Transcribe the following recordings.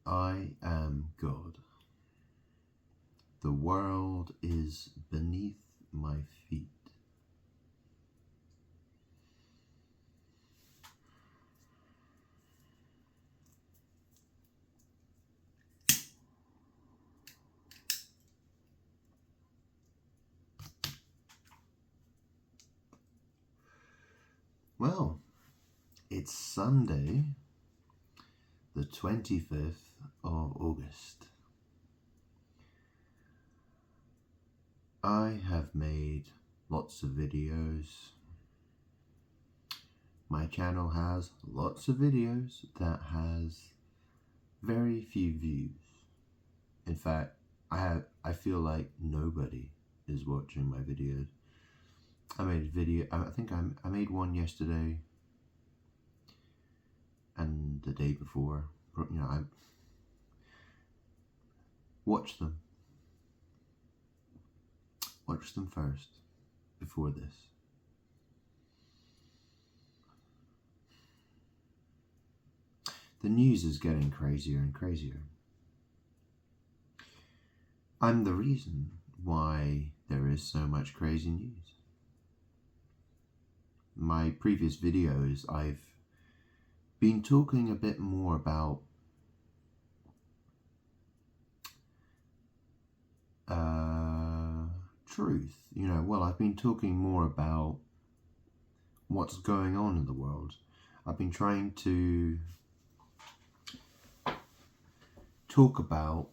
I am God. The world is beneath my feet. Well, it's Sunday, the 25th of August. I have made lots of videos. My channel has lots of videos that has very few views. In fact, I feel like nobody is watching my videos. I made a video, I think I made one yesterday and the day before. You know, I watch them. Watch them first before this. The news is getting crazier and crazier. I'm the reason why there is so much crazy news. My previous videos, I've been talking a bit more about truth. You know, well, I've been talking more about what's going on in the world. I've been trying to talk about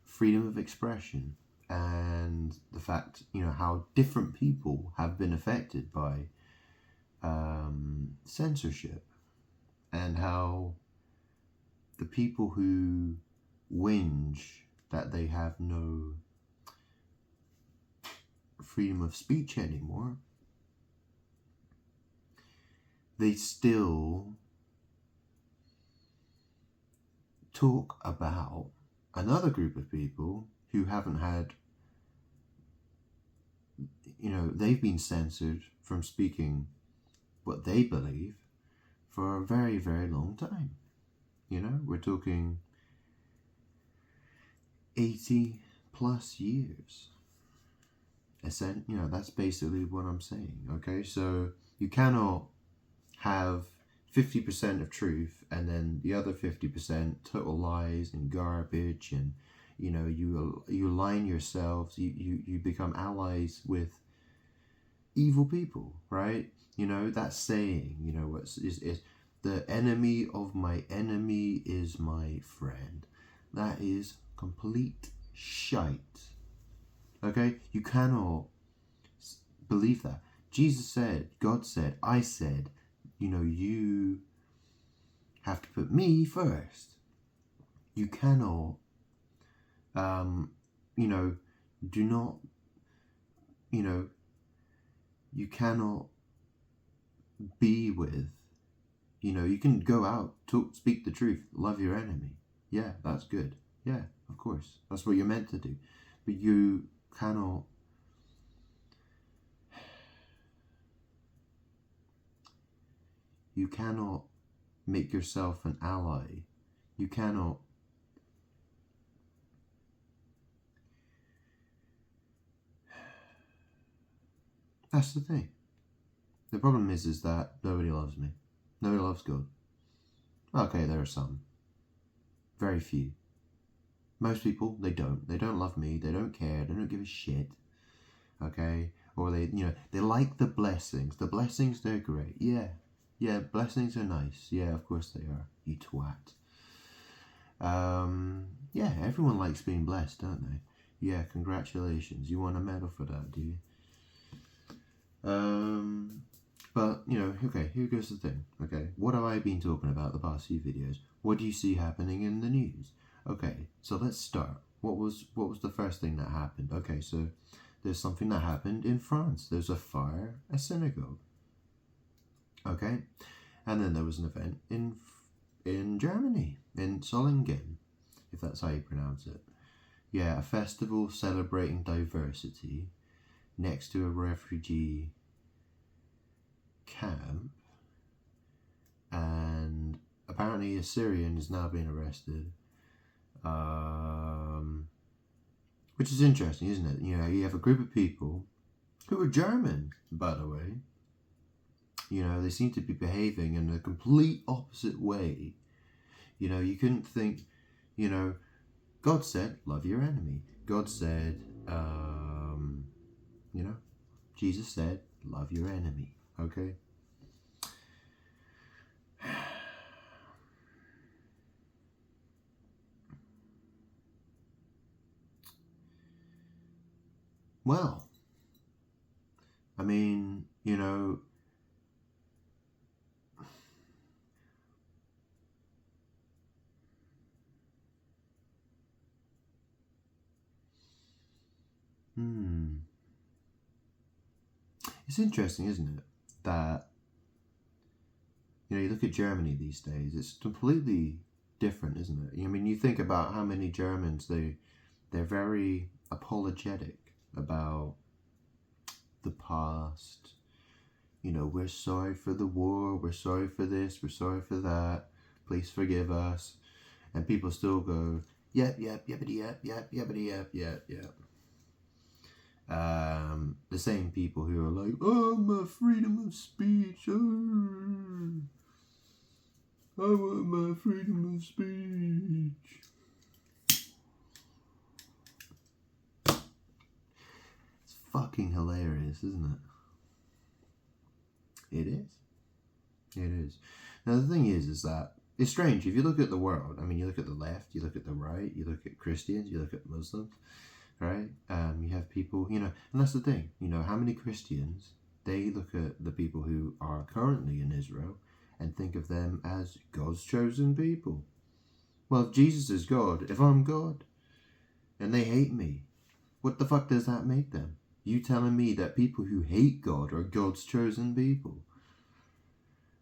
freedom of expression and the fact, you know, how different people have been affected by censorship, and how the people who whinge that they have no freedom of speech anymore, they still talk about another group of people who haven't had, you know, they've been censored from speaking what they believe for a very, very long time. You know, we're talking 80 plus years. You know, that's basically what I'm saying, okay? So you cannot have 50% of truth and then the other 50% total lies and garbage, and you know, you align yourselves, you become allies with evil people, right? You know, that saying, you know, is the enemy of my enemy is my friend. That is complete shite. Okay? You cannot believe that. Jesus said, God said, I said, you know, you have to put me first. You cannot, you know, do not, you know, you cannot be with, you know, you can go out, talk, speak the truth, love your enemy. Yeah, that's good. Yeah, of course. That's what you're meant to do. But you cannot make yourself an ally. You cannot that's the thing. The problem is that nobody loves me. Nobody loves God. Okay, there are some. Very few. Most people, they don't. They don't love me. They don't care. They don't give a shit. Okay? Or they, you know, they like the blessings. The blessings, they're great. Yeah. Yeah, blessings are nice. Yeah, of course they are. You twat. Yeah, everyone likes being blessed, don't they? Yeah, congratulations. You won a medal for that, do you? But, you know, okay, here goes the thing, okay? What have I been talking about the past few videos? What do you see happening in the news? Okay, so let's start. What was the first thing that happened? Okay, so there's something that happened in France. There's a fire, a synagogue. Okay, and then there was an event in Germany, in Solingen, if that's how you pronounce it. Yeah, a festival celebrating diversity next to a refugee camp, and apparently a Syrian is now being arrested Which is interesting, isn't it? You know, you have a group of people who are German, by the way. You know, they seem to be behaving in a complete opposite way. You know, you couldn't think, you know, God said, love your enemy. God said, you know, Jesus said, love your enemy. Okay? Well, I mean, you know, it's interesting, isn't it? That, you know, you look at Germany these days, it's completely different, isn't it? I mean, you think about how many Germans, they're very apologetic about the past. You know, we're sorry for the war, we're sorry for this, we're sorry for that, please forgive us. And people still go, yep, yippity yep, yippity yep. The same people who are like, oh, my freedom of speech, oh, I want my freedom of speech. It's fucking hilarious, isn't it? It is. It is. Now the thing is that it's strange. If you look at the world, I mean, you look at the left, you look at the right, you look at Christians, you look at Muslims, right? You have people, you know, and that's the thing. You know, how many Christians, they look at the people who are currently in Israel and think of them as God's chosen people. Well, if Jesus is God, if I'm God, and they hate me, what the fuck does that make them? You telling me that people who hate God are God's chosen people?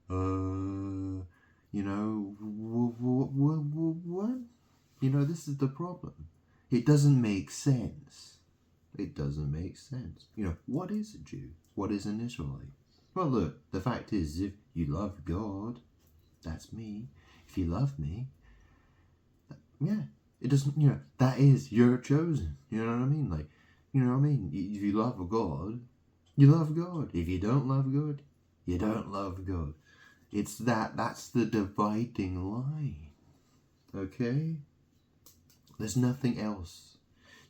You know, what? You know, this is the problem. It doesn't make sense. It doesn't make sense. You know, what is a Jew? What is an Israelite? Well, look, the fact is, if you love God, that's me. If you love me, yeah, it doesn't, you know, that is, you're chosen. You know what I mean? Like, you know what I mean? If you love God, you love God. If you don't love God, you don't love God. It's that's the dividing line. Okay? There's nothing else.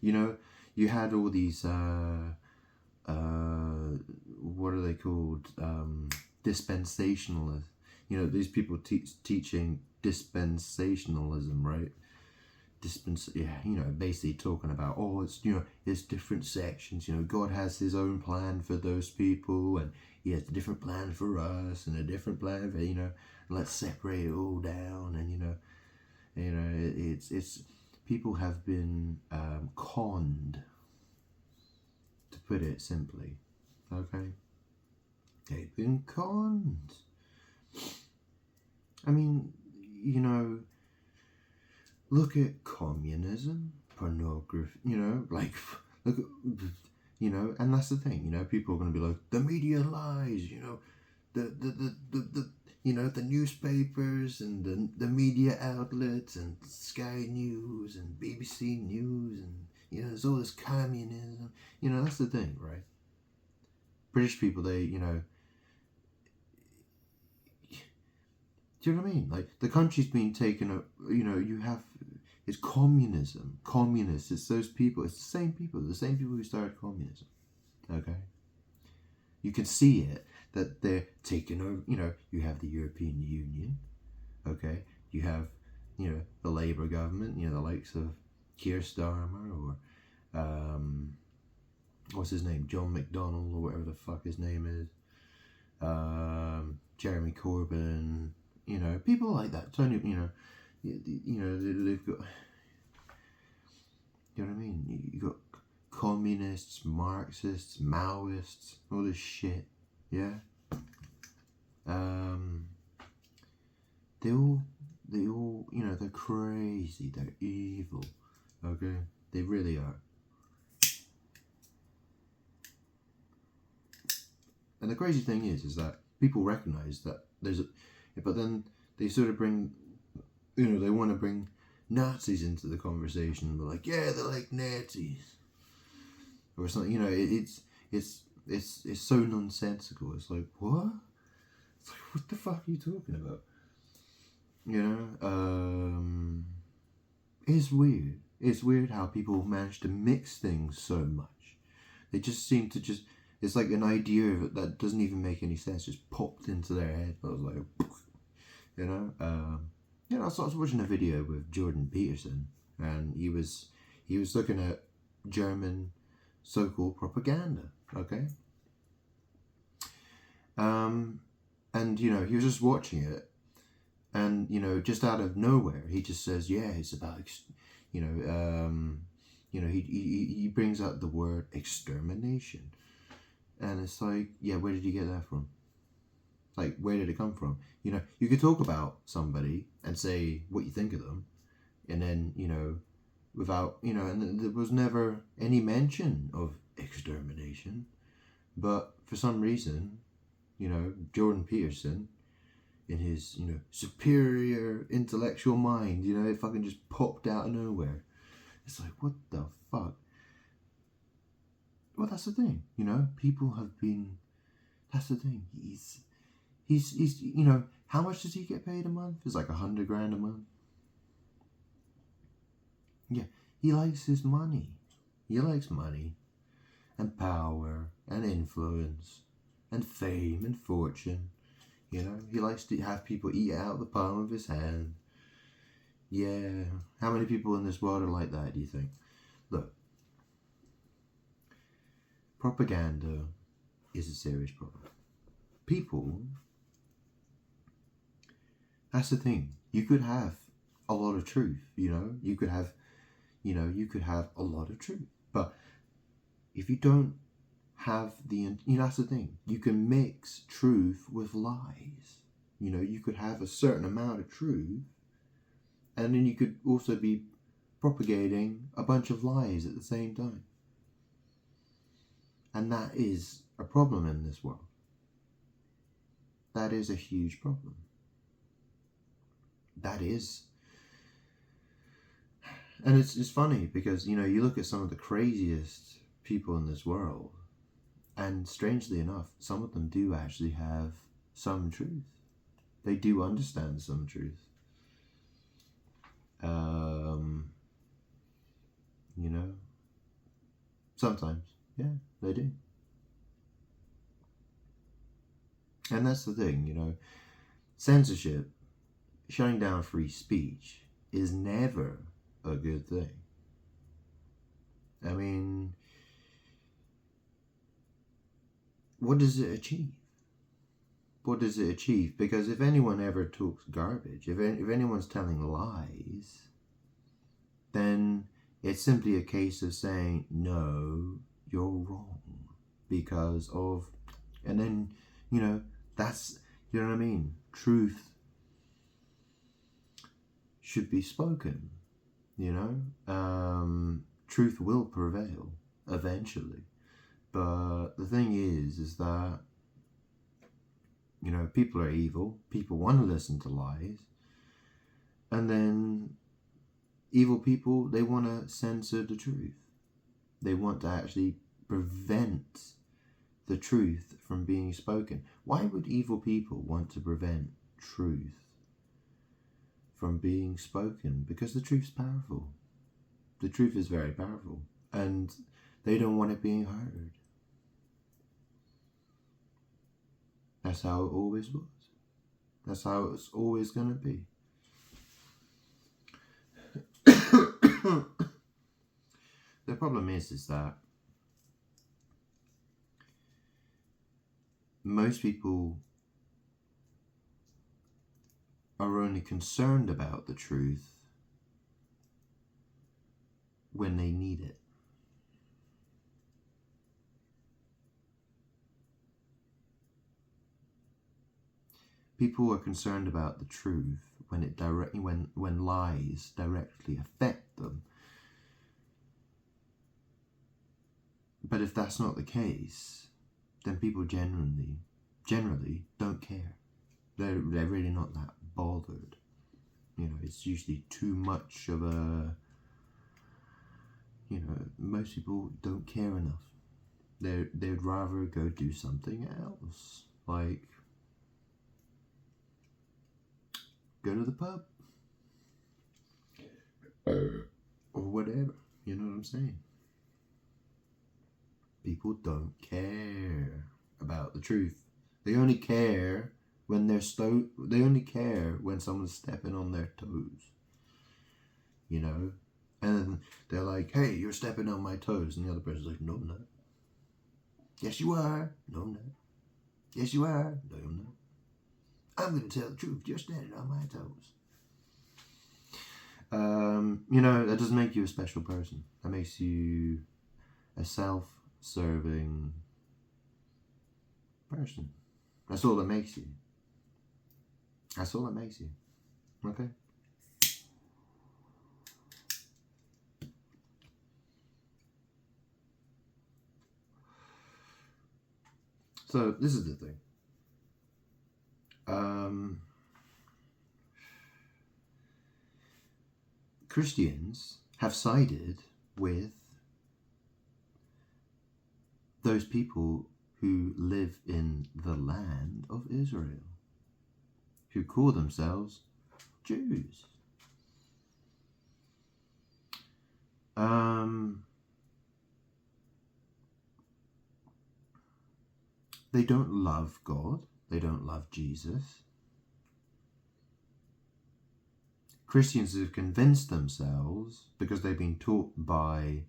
You know, you had all these, what are they called? Dispensationalists. You know, these people teaching dispensationalism, right? Yeah, you know, basically talking about, oh, it's, you know, it's different sections. You know, God has his own plan for those people, and he has a different plan for us, and a different plan for, you know, let's separate it all down. And you know, it's people have been conned, to put it simply. Okay, they've been conned. I mean, you know, look at communism, pornography, you know, like, look at, you know, and that's the thing, you know, people are going to be like, the media lies, you know, the you know, the newspapers and the media outlets and Sky News and BBC News and, you know, there's all this communism, you know, that's the thing, right? British people, they, you know, do you know what I mean? Like, the country's been taken, you know, you have, it's communism. Communists, it's those people, it's the same people who started communism. Okay? You can see it, that they're taking over, you know, you have the European Union, okay? You have, you know, the Labour government, you know, the likes of Keir Starmer or, what's his name? John McDonnell or whatever the fuck his name is. Jeremy Corbyn, you know, people like that. Tony, you know, they've got, you know what I mean? You got communists, Marxists, Maoists, all this shit. Yeah. They all, you know, they're crazy. They're evil. Okay, they really are. And the crazy thing is that people recognize that there's a, but then they sort of bring, you know, they want to bring Nazis into the conversation. We're like, yeah, they're like Nazis, or something. You know, it's so nonsensical. It's like, what? It's like, what the fuck are you talking about? You know, it's weird. It's weird how people manage to mix things so much. They just seem to just. It's like an idea of it that doesn't even make any sense. Just popped into their head. I was like, you know. I was watching a video with Jordan Peterson, and he was looking at German so-called propaganda. Okay. And you know, he was just watching it, and you know, just out of nowhere, he just says, "Yeah, it's about, you know, he brings out the word extermination." And it's like, yeah, where did you get that from? Like, where did it come from? You know, you could talk about somebody and say what you think of them, and then, you know, without, you know, and there was never any mention of extermination. But for some reason, you know, Jordan Peterson, in his, you know, superior intellectual mind, you know, it fucking just popped out of nowhere. It's like, what the fuck? Well, that's the thing, you know, people have been, that's the thing, he's, you know, how much does he get paid a month? It's like $100 grand a month. Yeah, he likes his money. He likes money and power and influence and fame and fortune. You know, he likes to have people eat out the palm of his hand. Yeah, how many people in this world are like that, do you think? Look, propaganda is a serious problem. People, that's the thing. You could have a lot of truth, you know? You could have a lot of truth. But if you don't have you know, that's the thing. You can mix truth with lies. You know, you could have a certain amount of truth, and then you could also be propagating a bunch of lies at the same time. And that is a problem in this world. That is a huge problem. That is. And it's funny because, you know, you look at some of the craziest people in this world, and strangely enough, some of them do actually have some truth. They do understand some truth. You know, sometimes, yeah, they do. And that's the thing, you know, censorship, shutting down free speech is never a good thing. I mean, what does it achieve? What does it achieve? Because if anyone ever talks garbage, if anyone's telling lies, then it's simply a case of saying, no, you're wrong because of, and then, you know, that's, you know what I mean? Truth should be spoken, you know? Truth will prevail eventually. But the thing is that, you know, people are evil. People want to listen to lies. And then evil people, they want to censor the truth. They want to actually prevent the truth from being spoken. Why would evil people want to prevent truth from being spoken? Because the truth's powerful. The truth is very powerful. And they don't want it being heard. That's how it always was. That's how it's always going to be. The problem is that most people are only concerned about the truth when they need it. People are concerned about the truth when lies directly affect them. But if that's not the case, then people generally don't care. They're really not that bothered. you know, it's usually too much of a, you know, most people don't care enough. They'd rather go do something else, like go to the pub or whatever. You know what I'm saying? People don't care about the truth. They only care when they only care when someone's stepping on their toes. You know? And they're like, hey, you're stepping on my toes. And the other person's like, no, I'm not. Yes, you are. No, I'm not. Yes, you are. No, I'm not. I'm going to tell the truth. You're standing on my toes. You know, that doesn't make you a special person. That makes you a self-serving person. That's all that makes you. That's all that makes you. Okay? So, this is the thing. Christians have sided with those people who live in the land of Israel, who call themselves Jews. They don't love God. They don't love Jesus. Christians have convinced themselves, because they've been taught by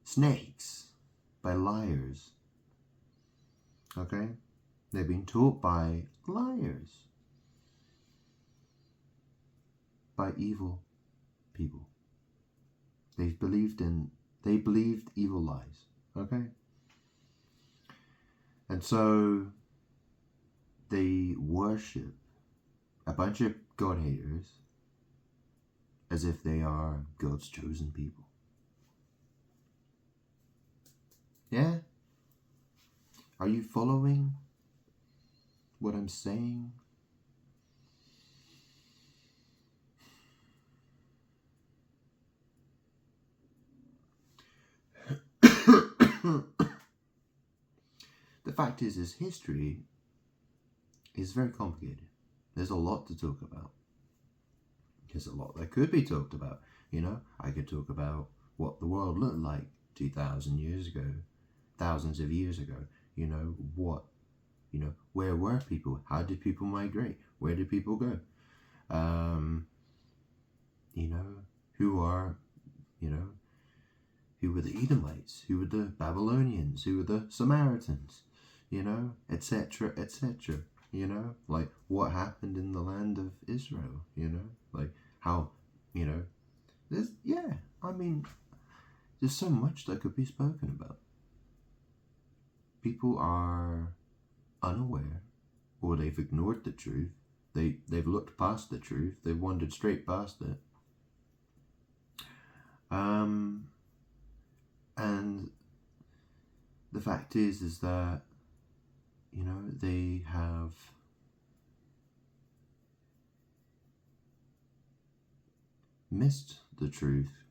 snakes, by liars. Okay? They've been taught by liars, by evil people. They believed evil lies. Okay? And so they worship a bunch of God haters as if they are God's chosen people. Yeah? Are you following what I'm saying? The fact is history is very complicated. There's a lot to talk about. There's a lot that could be talked about. You know, I could talk about what the world looked like 2,000 years ago, thousands of years ago. You know, where were people? How did people migrate? Where did people go? You know, who were the Edomites? Who were the Babylonians? Who were the Samaritans? You know, etc., etc. You know, like what happened in the land of Israel? You know, like how, you know, there's so much that could be spoken about. People are unaware, or they've ignored the truth. They've looked past the truth. They've wandered straight past it. And the fact is that, you know, they have missed the truth,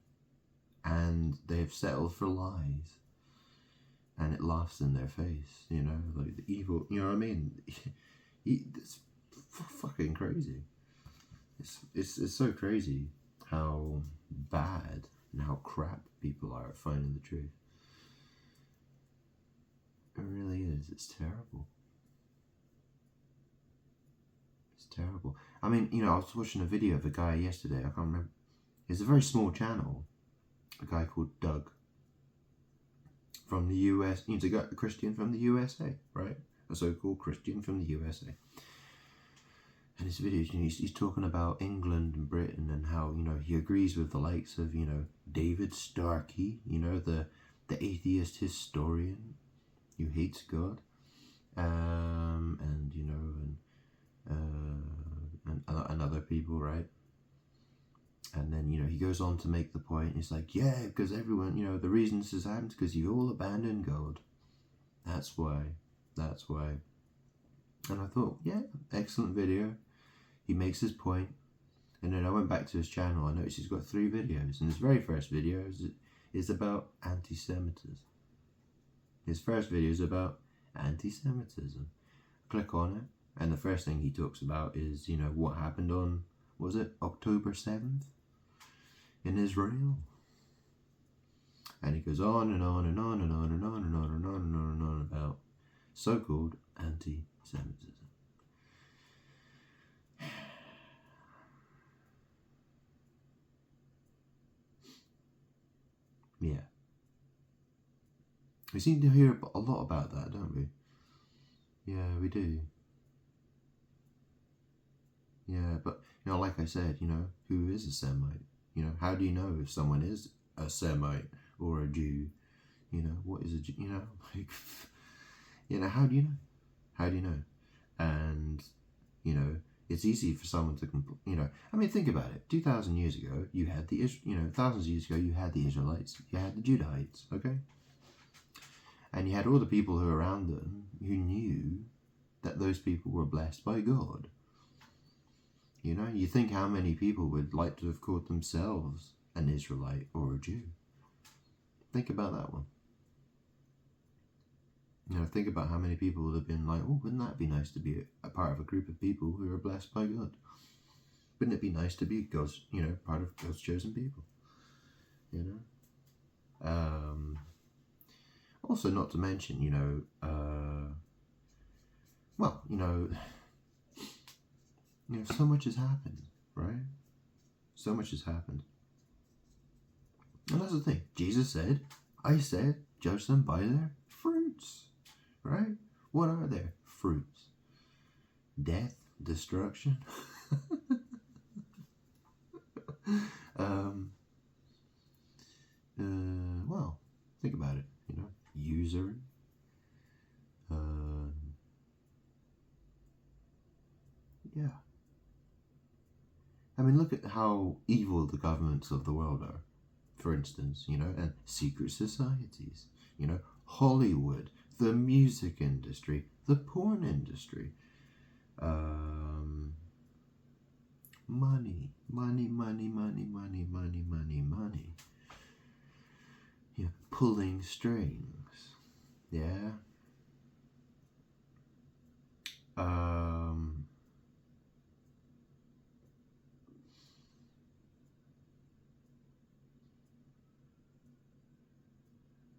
and they've settled for lies, and it laughs in their face, you know, like the evil, you know what I mean? It's fucking crazy. It's so crazy how bad and how crap people are at finding the truth. It really is. It's terrible. It's terrible. I mean, you know, I was watching a video of a guy yesterday. I can't remember. It's a very small channel. A guy called Doug from the US. He's a Christian from the USA, right? A so-called Christian from the USA. And his videos, you know, he's talking about England and Britain and how, you know, he agrees with the likes of, you know, David Starkey, you know, the atheist historian who hates God, and you know, and other people, right? And then, you know, he goes on to make the point. He's like, yeah, because everyone, you know, the reason this has happened is because you all abandoned God. That's why. That's why. And I thought, yeah, excellent video. He makes his point. And then I went back to his channel. I noticed he's got 3 videos, and his very first video is about anti-Semitism. His first video is about anti-Semitism. Click on it, and the first thing he talks about is, you know, what happened on, was it October 7th in Israel? And he goes on and on and on and on and on and on and on and on and on about so-called anti-Semitism. Yeah. We seem to hear a lot about that, don't we? Yeah, we do. Yeah, but, you know, like I said, you know, who is a Semite? You know, how do you know if someone is a Semite or a Jew? You know, what is a Jew? You know, like, you know, how do you know? How do you know? And, you know, it's easy for someone to, you know, I mean, think about it. 2,000 years ago, you had the, you know, thousands of years ago, you had the Israelites, you had the Judahites, okay? And you had all the people who were around them who knew that those people were blessed by God. You know, you think how many people would like to have called themselves an Israelite or a Jew. Think about that one. You know, think about how many people would have been like, oh, wouldn't that be nice to be a part of a group of people who are blessed by God? Wouldn't it be nice to be God's, you know, part of God's chosen people? You know? Also, not to mention, you know, well, you know, so much has happened, right? So much has happened. And that's the thing. Jesus said, I said, judge them by their fruits, right? What are their fruits? Death, destruction. Well, think about it, you know, usury. Yeah. I mean, look at how evil the governments of the world are, for instance, you know, and secret societies, you know, Hollywood, the music industry, the porn industry, money, yeah, pulling strings, yeah,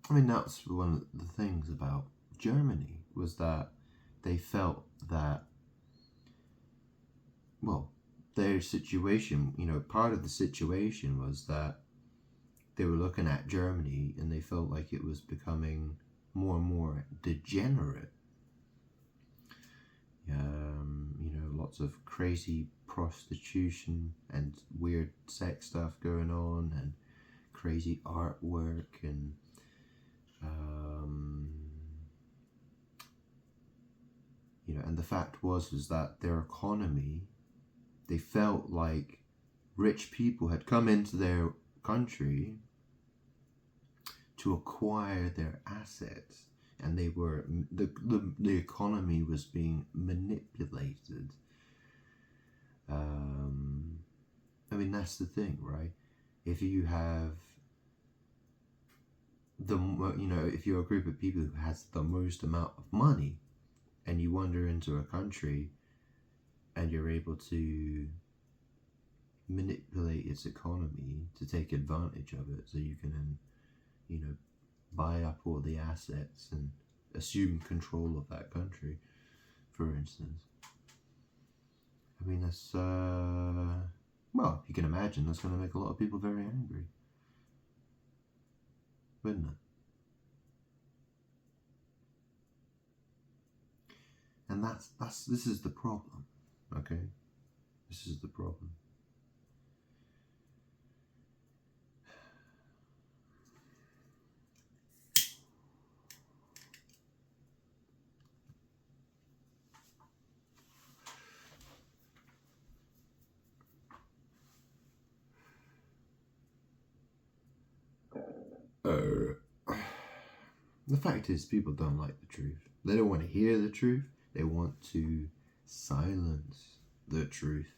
I mean, that's one of the things about Germany, was that they felt that, well, their situation, you know, part of the situation was that they were looking at Germany and they felt like it was becoming more and more degenerate. You know, lots of crazy prostitution and weird sex stuff going on, and crazy artwork, and you know, and the fact was that their economy, they felt like rich people had come into their country to acquire their assets, and they were the economy was being manipulated. I mean, that's the thing, right? If you have you know, if you're a group of people who has the most amount of money, and you wander into a country and you're able to manipulate its economy to take advantage of it, so you can, you know, buy up all the assets and assume control of that country, for instance. I mean, that's, well, you can imagine that's going to make a lot of people very angry, wouldn't it? And this is the problem, okay? This is the problem. The fact is, people don't like the truth. They don't want to hear the truth. They want to silence the truth.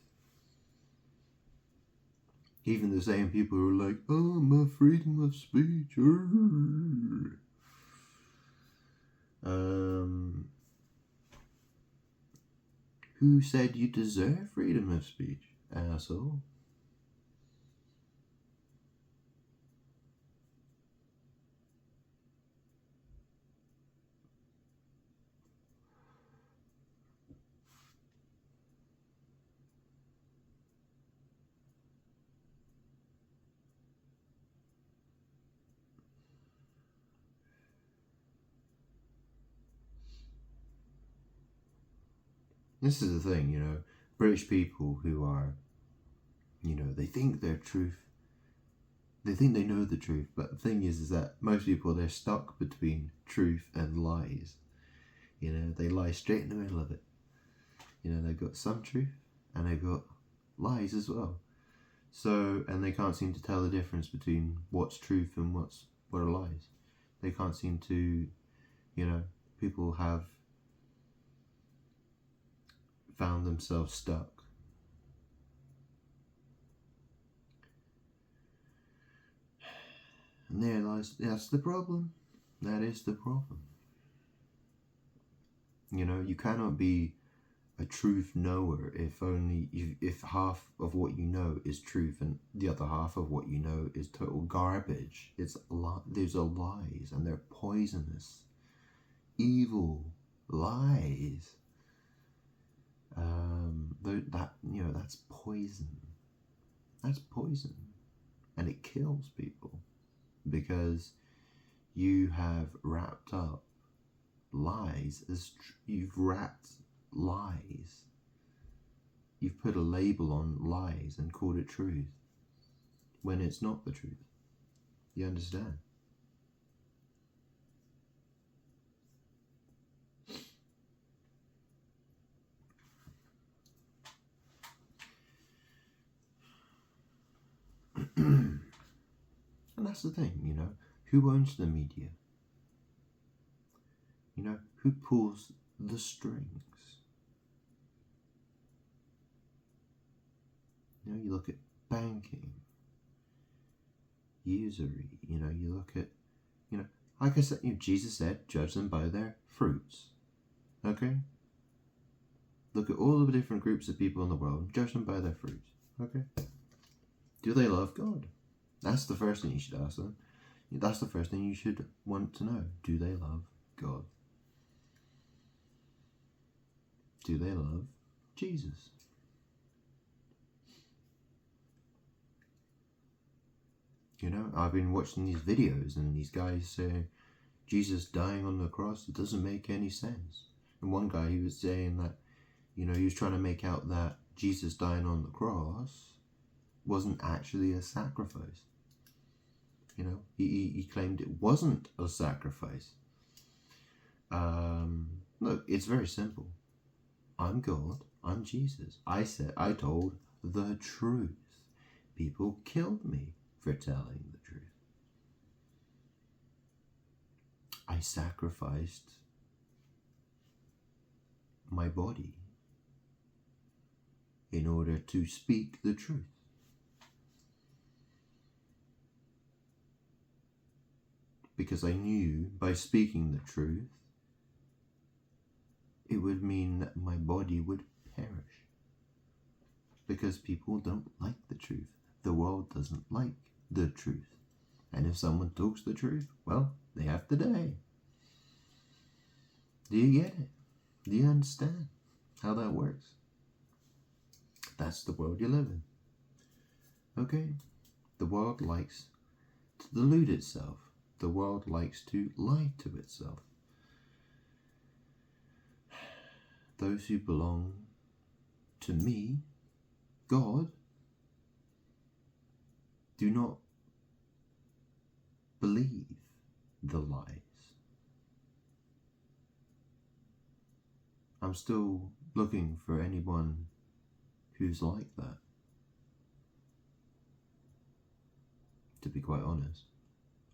Even the same people who are like, oh, my freedom of speech. Who said you deserve freedom of speech, asshole? This is the thing, British people who are, they think they're truth. They think they know the truth, but the thing is that most people, they're stuck between truth and lies. They lie straight in the middle of it. They've got some truth and they've got lies as well. So, and they can't seem to tell the difference between what's truth and what are lies. They can't seem to, people have found themselves stuck. And there lies, that's the problem. That is the problem. You cannot be a truth knower if half of what you know is truth and the other half of what you know is total garbage. These are lies, and they're poisonous, evil lies. That's poison. That's poison, and it kills people because you have wrapped up lies as you've wrapped lies. You've put a label on lies and called it truth when it's not the truth. You understand? And that's the thing, who owns the media? Who pulls the strings? You look at banking, usury, you look at, like I said, Jesus said, judge them by their fruits. Okay? Look at all the different groups of people in the world, judge them by their fruits. Okay? Do they love God? That's the first thing you should ask them. That's the first thing you should want to know. Do they love God? Do they love Jesus? I've been watching these videos and these guys say Jesus dying on the cross, it doesn't make any sense. And one guy, he was saying that, he was trying to make out that Jesus dying on the cross wasn't actually a sacrifice. He claimed it wasn't a sacrifice. Look, it's very simple. I'm God. I'm Jesus. I told the truth. People killed me for telling the truth. I sacrificed my body in order to speak the truth. Because I knew by speaking the truth, it would mean that my body would perish. Because people don't like the truth. The world doesn't like the truth. And if someone talks the truth, well, they have to die. Do you get it? Do you understand how that works? That's the world you live in. Okay? The world likes to delude itself. The world likes to lie to itself. Those who belong to me, God, do not believe the lies. I'm still looking for anyone who's like that, to be quite honest.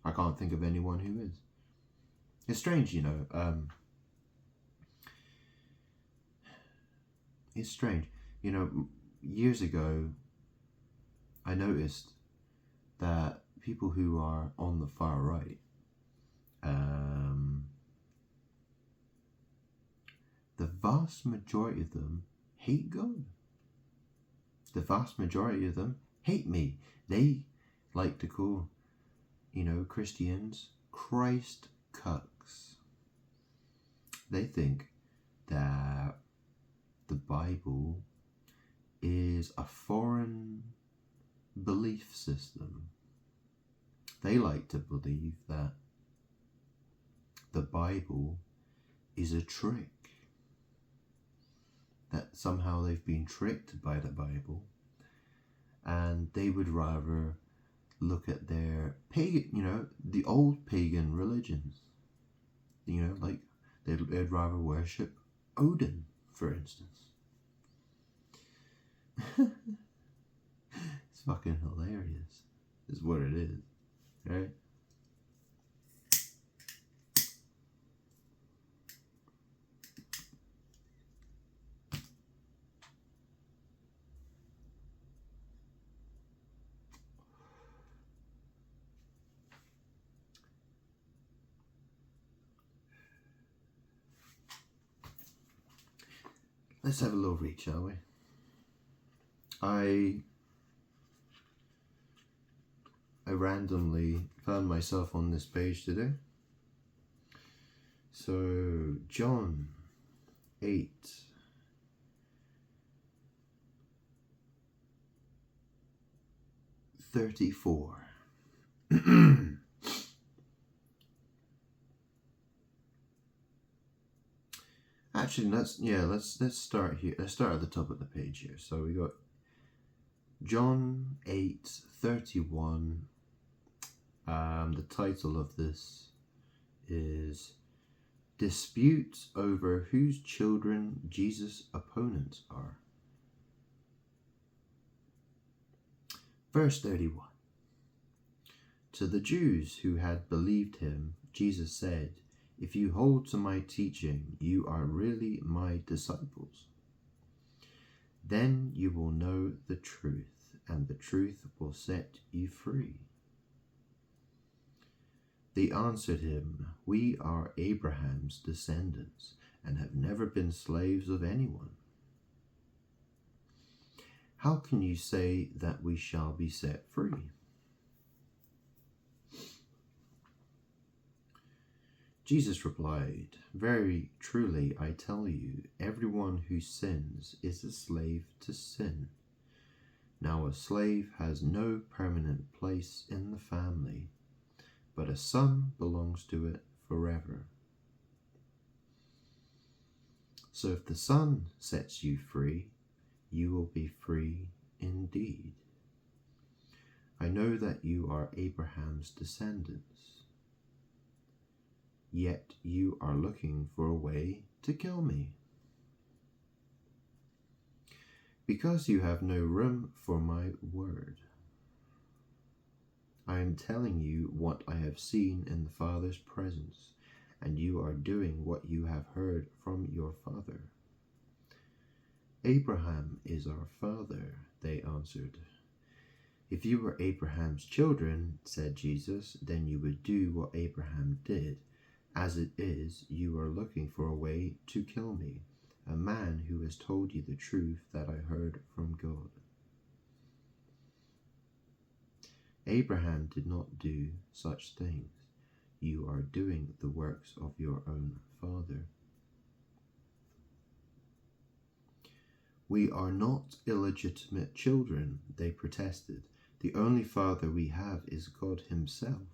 I can't think of anyone who is. It's strange, it's strange. Years ago, I noticed that people who are on the far right, the vast majority of them hate God. The vast majority of them hate me. They like to call, Christians Christ cucks. They think that the Bible is a foreign belief system. They like to believe that the Bible is a trick, that somehow they've been tricked by the Bible, and they would rather look at their pagan, the old pagan religions, like they'd rather worship Odin, for instance. It's fucking hilarious, is what it is, right? Let's have a little read, shall we? I randomly found myself on this page today. So, John 8:34. Actually, let's start here. Let's start at the top of the page here. So we got John 8:31. The title of this is Dispute over whose children Jesus' opponents are. Verse 31. To the Jews who had believed him, Jesus said, "If you hold to my teaching, you are really my disciples. Then you will know the truth, and the truth will set you free." They answered him, "We are Abraham's descendants, and have never been slaves of anyone. How can you say that we shall be set free?" Jesus replied, "Very truly I tell you, everyone who sins is a slave to sin. Now a slave has no permanent place in the family, but a son belongs to it forever. So if the Son sets you free, you will be free indeed. I know that you are Abraham's descendants, yet you are looking for a way to kill me, because you have no room for my word. I am telling you what I have seen in the Father's presence, and you are doing what you have heard from your father." "Abraham is our father," they answered. "If you were Abraham's children," said Jesus, "then you would do what Abraham did. As it is, you are looking for a way to kill me, a man who has told you the truth that I heard from God. Abraham did not do such things. You are doing the works of your own father." "We are not illegitimate children," they protested. "The only father we have is God himself."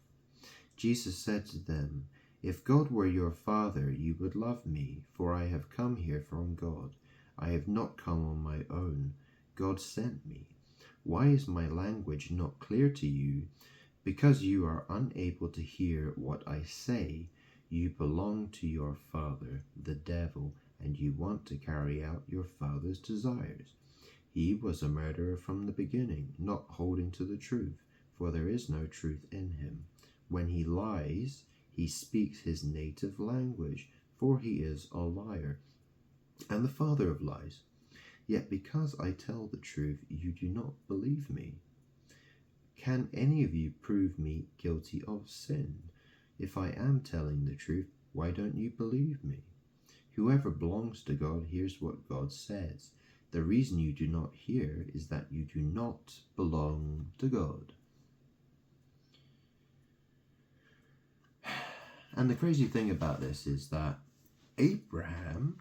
Jesus said to them, "If God were your father, you would love me, for I have come here from God. I have not come on my own. God sent me. Why is my language not clear to you? Because you are unable to hear what I say. You belong to your father, the devil, and you want to carry out your father's desires. He was a murderer from the beginning, not holding to the truth, for there is no truth in him. When he lies, he speaks his native language, for he is a liar and the father of lies. Yet because I tell the truth, you do not believe me. Can any of you prove me guilty of sin? If I am telling the truth, why don't you believe me? Whoever belongs to God hears what God says. The reason you do not hear is that you do not belong to God. And the crazy thing about this is that Abraham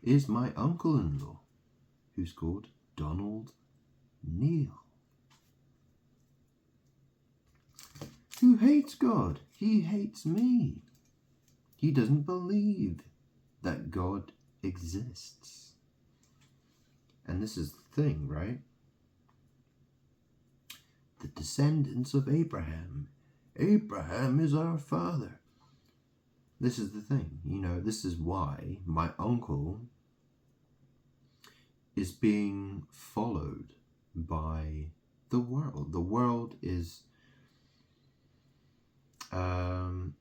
is my uncle-in-law, who's called Donald Neal, who hates God. He hates me. He doesn't believe that God exists. And this is the thing, right? The descendants of Abraham. Abraham is our father. This is the thing, this is why my uncle is being followed by the world. The world is,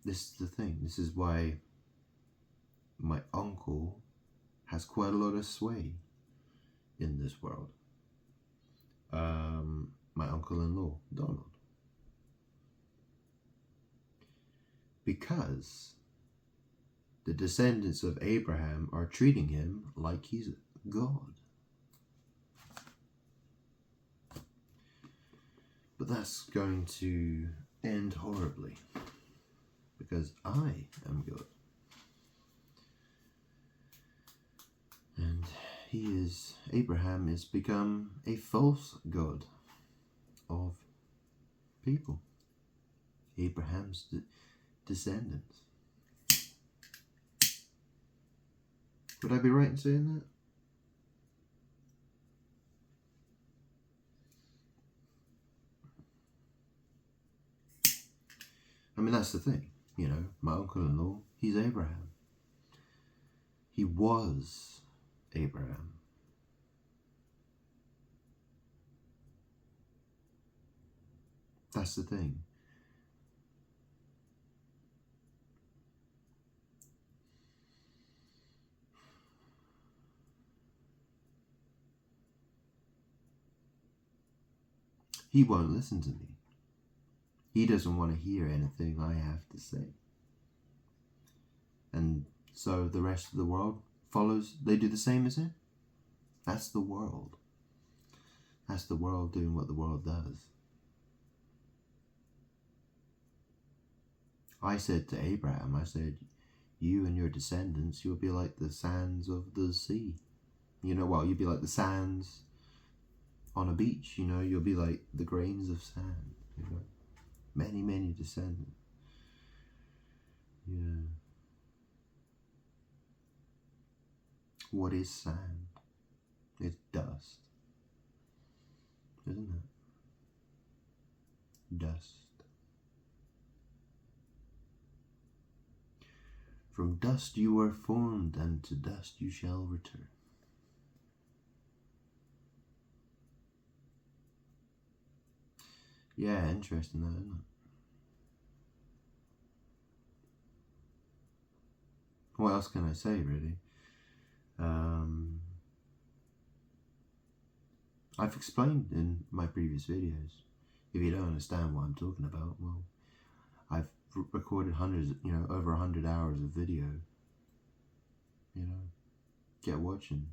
this is the thing. This is why my uncle has quite a lot of sway in this world. My uncle-in-law, Donald. Because the descendants of Abraham are treating him like he's God. But that's going to end horribly, because I am God. And Abraham has become a false God of people. Abraham's descendants. Would I be right in saying that? I mean, that's the thing, my uncle-in-law, he's Abraham. He was Abraham. That's the thing. He won't listen to me. He doesn't want to hear anything I have to say. And so the rest of the world follows, they do the same as him. That's the world. That's the world doing what the world does. I said to Abraham, I said, you and your descendants, you'll be like the sands of the sea. You'll be like the sands on a beach, you'll be like the grains of sand, Many, many descendants. Yeah. What is sand? It's dust. Isn't it? Dust. From dust you were formed, and to dust you shall return. Yeah, interesting that, isn't it? What else can I say, really? I've explained in my previous videos. If you don't understand what I'm talking about, well, I've recorded hundreds, over 100 hours of video. Get watching.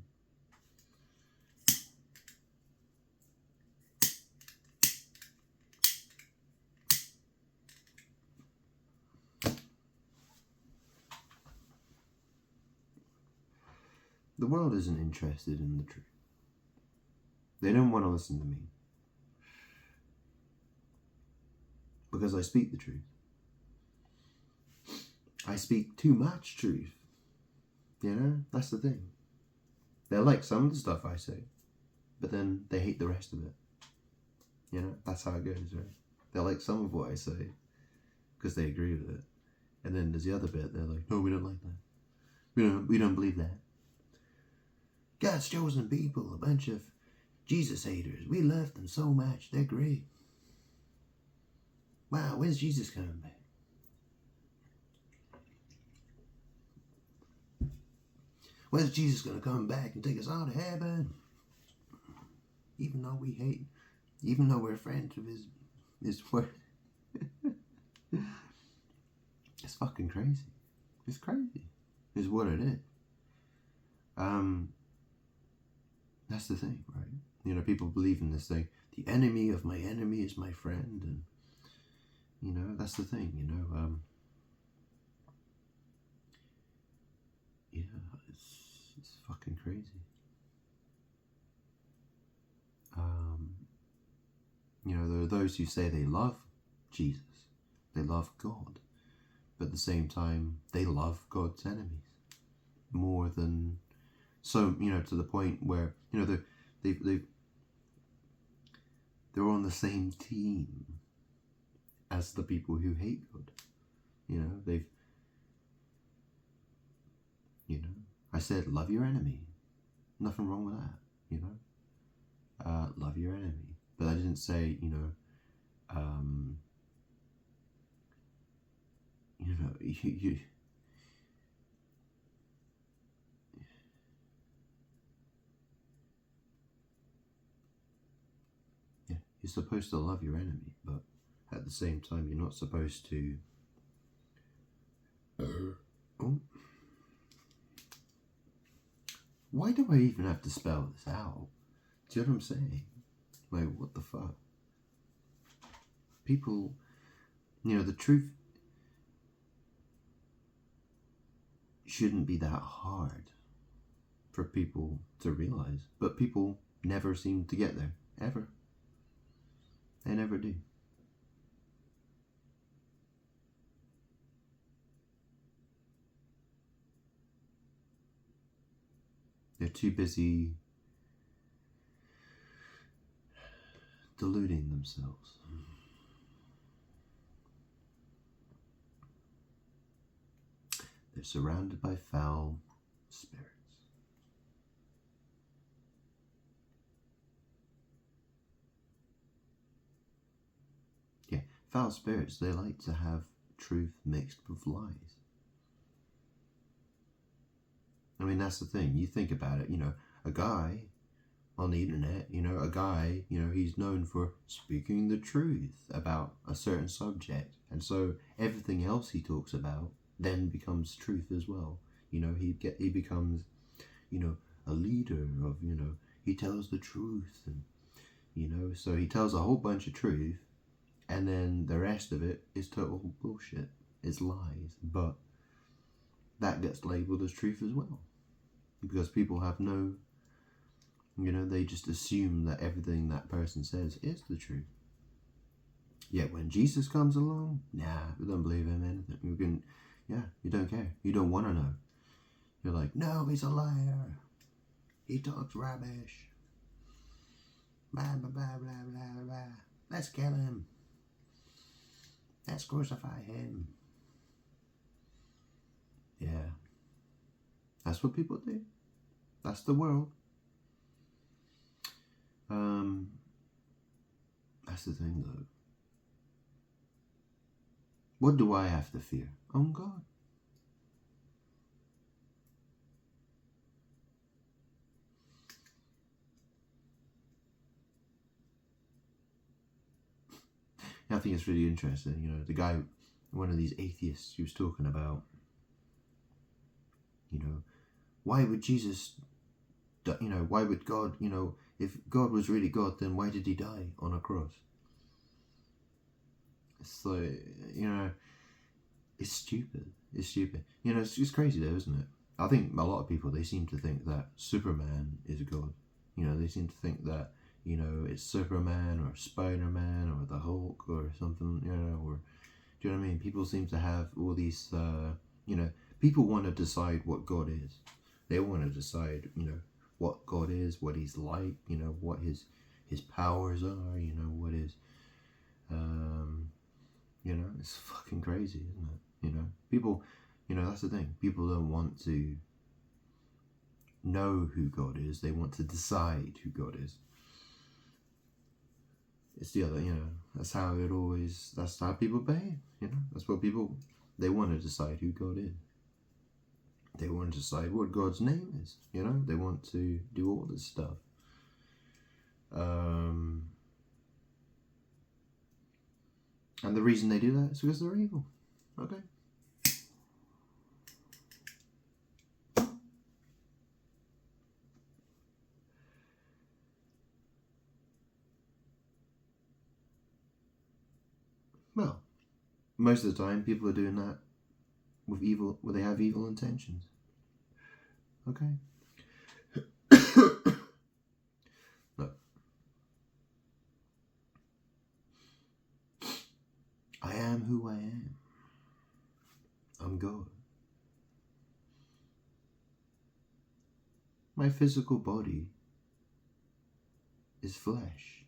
The world isn't interested in the truth. They don't want to listen to me. Because I speak the truth. I speak too much truth. That's the thing. They like some of the stuff I say, but then they hate the rest of it. That's how it goes, right? They like some of what I say, because they agree with it. And then there's the other bit, they're like, no, we don't like that. We don't believe that. God's chosen people, a bunch of Jesus haters. We love them so much. They're great. Wow, when's Jesus coming back? When's Jesus going to come back and take us all to heaven? Even though we hate, even though we're friends with his It's what. It's fucking crazy. It's crazy. It's what it is. That's the thing, right? You know, people believe in this thing. The enemy of my enemy is my friend, and you know, that's the thing. You know, yeah, it's fucking crazy. You know, there are those who say they love Jesus, they love God, but at the same time, they love God's enemies more than so. You know, to the point where you know they're on the same team as the people who hate God. You know, I said love your enemy. Nothing wrong with that. You know, love your enemy. But I didn't say, you yeah, you're supposed to love your enemy, but at the same time, you're not supposed to. Oh, why do I even have to spell this out? Do you know what I'm saying? Like, what the fuck? People, you know, the truth shouldn't be that hard for people to realize, but people never seem to get there, ever. They never do. They're too busy deluding themselves. They're surrounded by foul spirits. Yeah, foul spirits, they like to have truth mixed with lies. I mean, that's the thing. You think about it, you know, a guy on the internet, you know, a guy, you know, he's known for speaking the truth about a certain subject. And so everything else he talks about then becomes truth as well. You know, he becomes, you know, a leader of, you know, he tells the truth, and you know, so he tells a whole bunch of truth, and then the rest of it is total bullshit. It's lies, but that gets labeled as truth as well, because people have no, you know, they just assume that everything that person says is the truth. Yet when Jesus comes along, nah, we don't believe him anything. You don't care. You don't want to know. You're like, no, he's a liar. He talks rubbish. Blah, blah, blah, blah, blah, blah. Let's kill him. Let's crucify him. Yeah. That's what people do. That's the world. That's the thing, though. What do I have to fear? Oh, God. I think it's really interesting. You know, the guy, one of these atheists, he was talking about, you know, why would Jesus, you know, why would God, you know, if God was really God, then why did he die on a cross? It's like, you know, it's stupid. It's stupid. You know, it's crazy though, isn't it? I think a lot of people, they seem to think that Superman is God. You know, they seem to think that, you know, it's Superman or Spider-Man or the Hulk or something, you know, or, do you know what I mean? People seem to have all these, you know, people want to decide what God is. They want to decide, you know, what God is, what he's like, you know, what his powers are, you know, what his, you know, it's fucking crazy, isn't it? You know, people, you know, that's the thing. People don't want to know who God is. They want to decide who God is. It's the other, you know, that's how people behave, you know. That's what people, they want to decide who God is. They want to decide what God's name is, you know. They want to do all this stuff. And the reason they do that is because they're evil. Okay? Well, most of the time people are doing that with evil, where they have evil intentions. Okay? Look. I am who I am. I'm God. My physical body is flesh.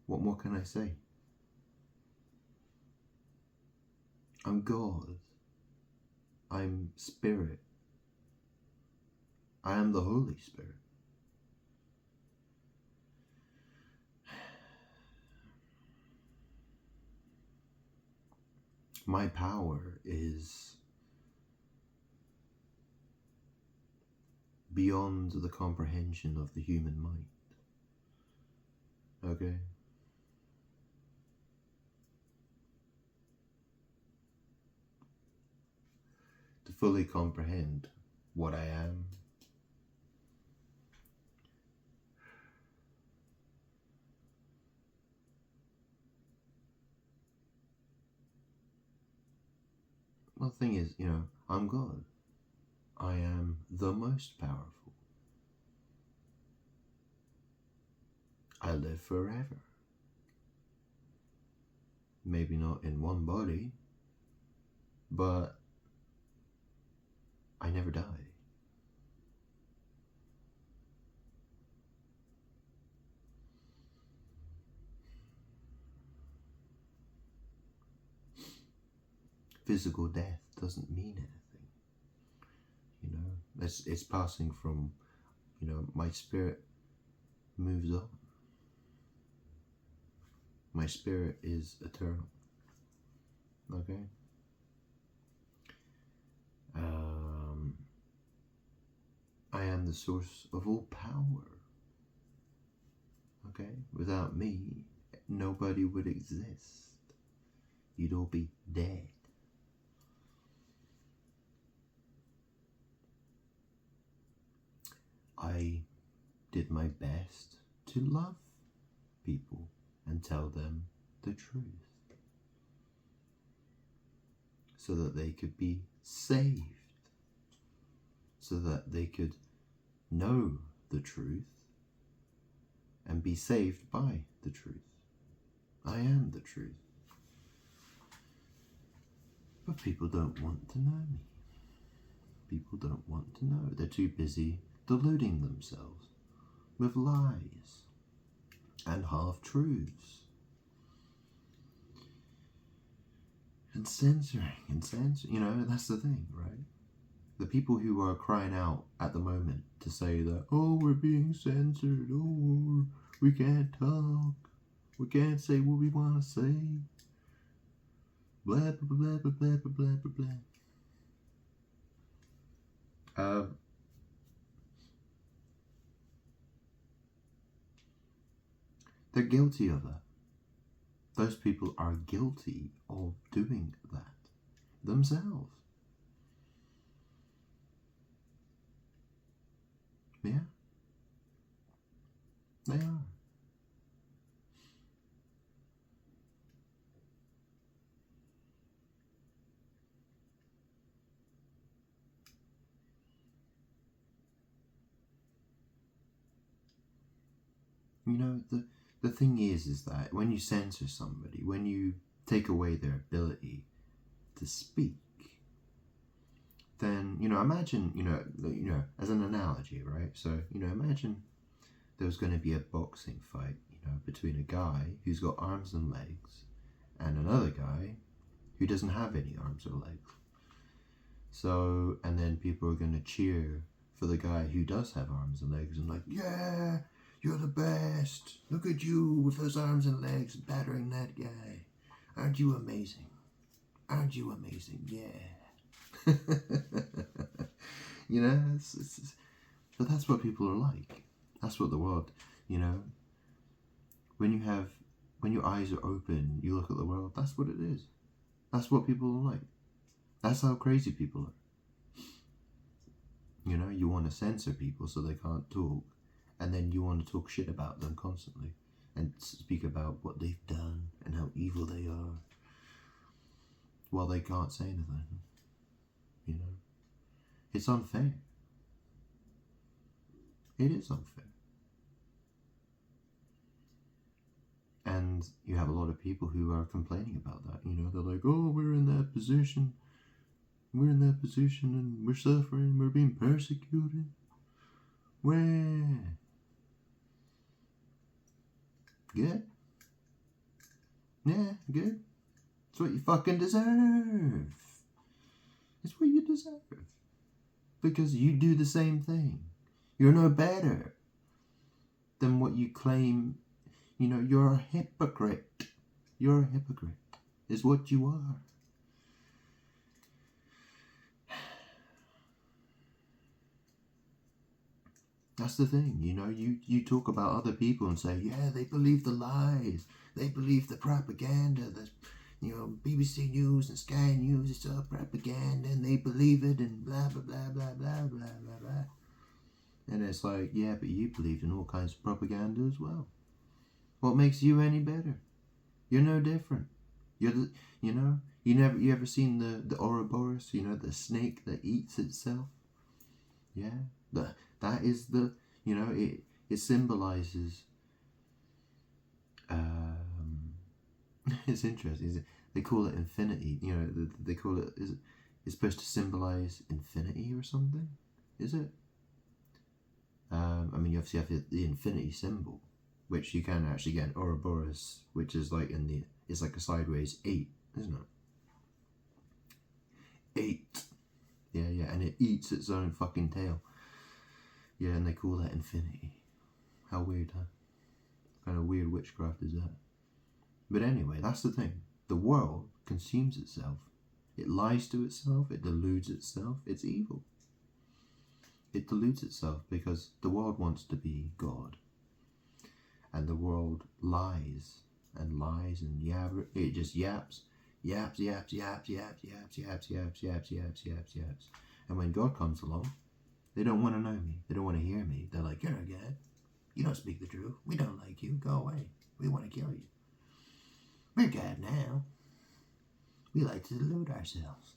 What more can I say? I'm God. I'm Spirit. I am the Holy Spirit. My power is beyond the comprehension of the human mind. Okay? To fully comprehend what I am, well, the thing is, I'm God. I am the most powerful. I live forever. Maybe not in one body, but I never die. Physical death doesn't mean anything. It's passing from, my spirit moves on. My spirit is eternal. Okay? I am the source of all power. Okay? Without me, nobody would exist. You'd all be dead. I did my best to love people and tell them the truth so that they could be saved, so that they could know the truth and be saved by the truth. I am the truth. But people don't want to know me. People don't want to know. They're too busy deluding themselves with lies and half-truths and censoring. That's the thing, right? The people who are crying out at the moment to say that, oh, we're being censored, oh, we can't talk, we can't say what we want to say, blah, blah, blah, blah, blah, blah, blah, blah, blah. They're guilty of that. Those people are guilty of doing that themselves. Yeah, they are. The thing is that when you censor somebody, when you take away their ability to speak, then, imagine, as an analogy, right? So, imagine there was going to be a boxing fight, between a guy who's got arms and legs and another guy who doesn't have any arms or legs. So, and then people are going to cheer for the guy who does have arms and legs and like, yeah, you're the best. Look at you with those arms and legs battering that guy. Aren't you amazing? Aren't you amazing? Yeah. But that's what people are like. That's what the world, you know, when your eyes are open, you look at the world, that's what it is. That's what people are like. That's how crazy people are. You know, you want to censor people so they can't talk, and then you want to talk shit about them constantly and speak about what they've done and how evil they are while they can't say anything. You know, it's unfair. It is unfair. And you have a lot of people who are complaining about that. You know, they're like, oh, we're in that position. We're in that position and we're suffering. We're being persecuted. Where? Good? Yeah, good. It's what you fucking deserve. It's what you deserve. Because you do the same thing. You're no better than what you claim. You know, you're a hypocrite. You're a hypocrite. Is what you are. That's the thing, you know, you talk about other people and say, yeah, they believe the lies. They believe the propaganda. The, you know, BBC News and Sky News, it's all propaganda and they believe it and blah, blah, blah, blah, blah, blah, blah, blah. And it's like, yeah, but you believed in all kinds of propaganda as well. What makes you any better? You're no different. You're the, you know, you ever seen the Ouroboros, you know, the snake that eats itself? Yeah, that is the, you know, it symbolizes. It's interesting. They call it infinity. You know, they call it. It's supposed to symbolize infinity or something. Is it? I mean, you obviously have the infinity symbol, which you can actually get in Ouroboros, which is like it's like a sideways 8, isn't it? 8. Yeah, and it eats its own fucking tail. Yeah, and they call that infinity. How weird, huh? Kind of weird witchcraft is that? But anyway, that's the thing. The world consumes itself. It lies to itself. It deludes itself. It's evil. It deludes itself because the world wants to be God. And the world lies and lies and it just yaps. Yaps. And when God comes along, they don't want to know me. They don't want to hear me. They're like, you're a God. You don't speak the truth. We don't like you. Go away. We want to kill you. We're God now. We like to delude ourselves.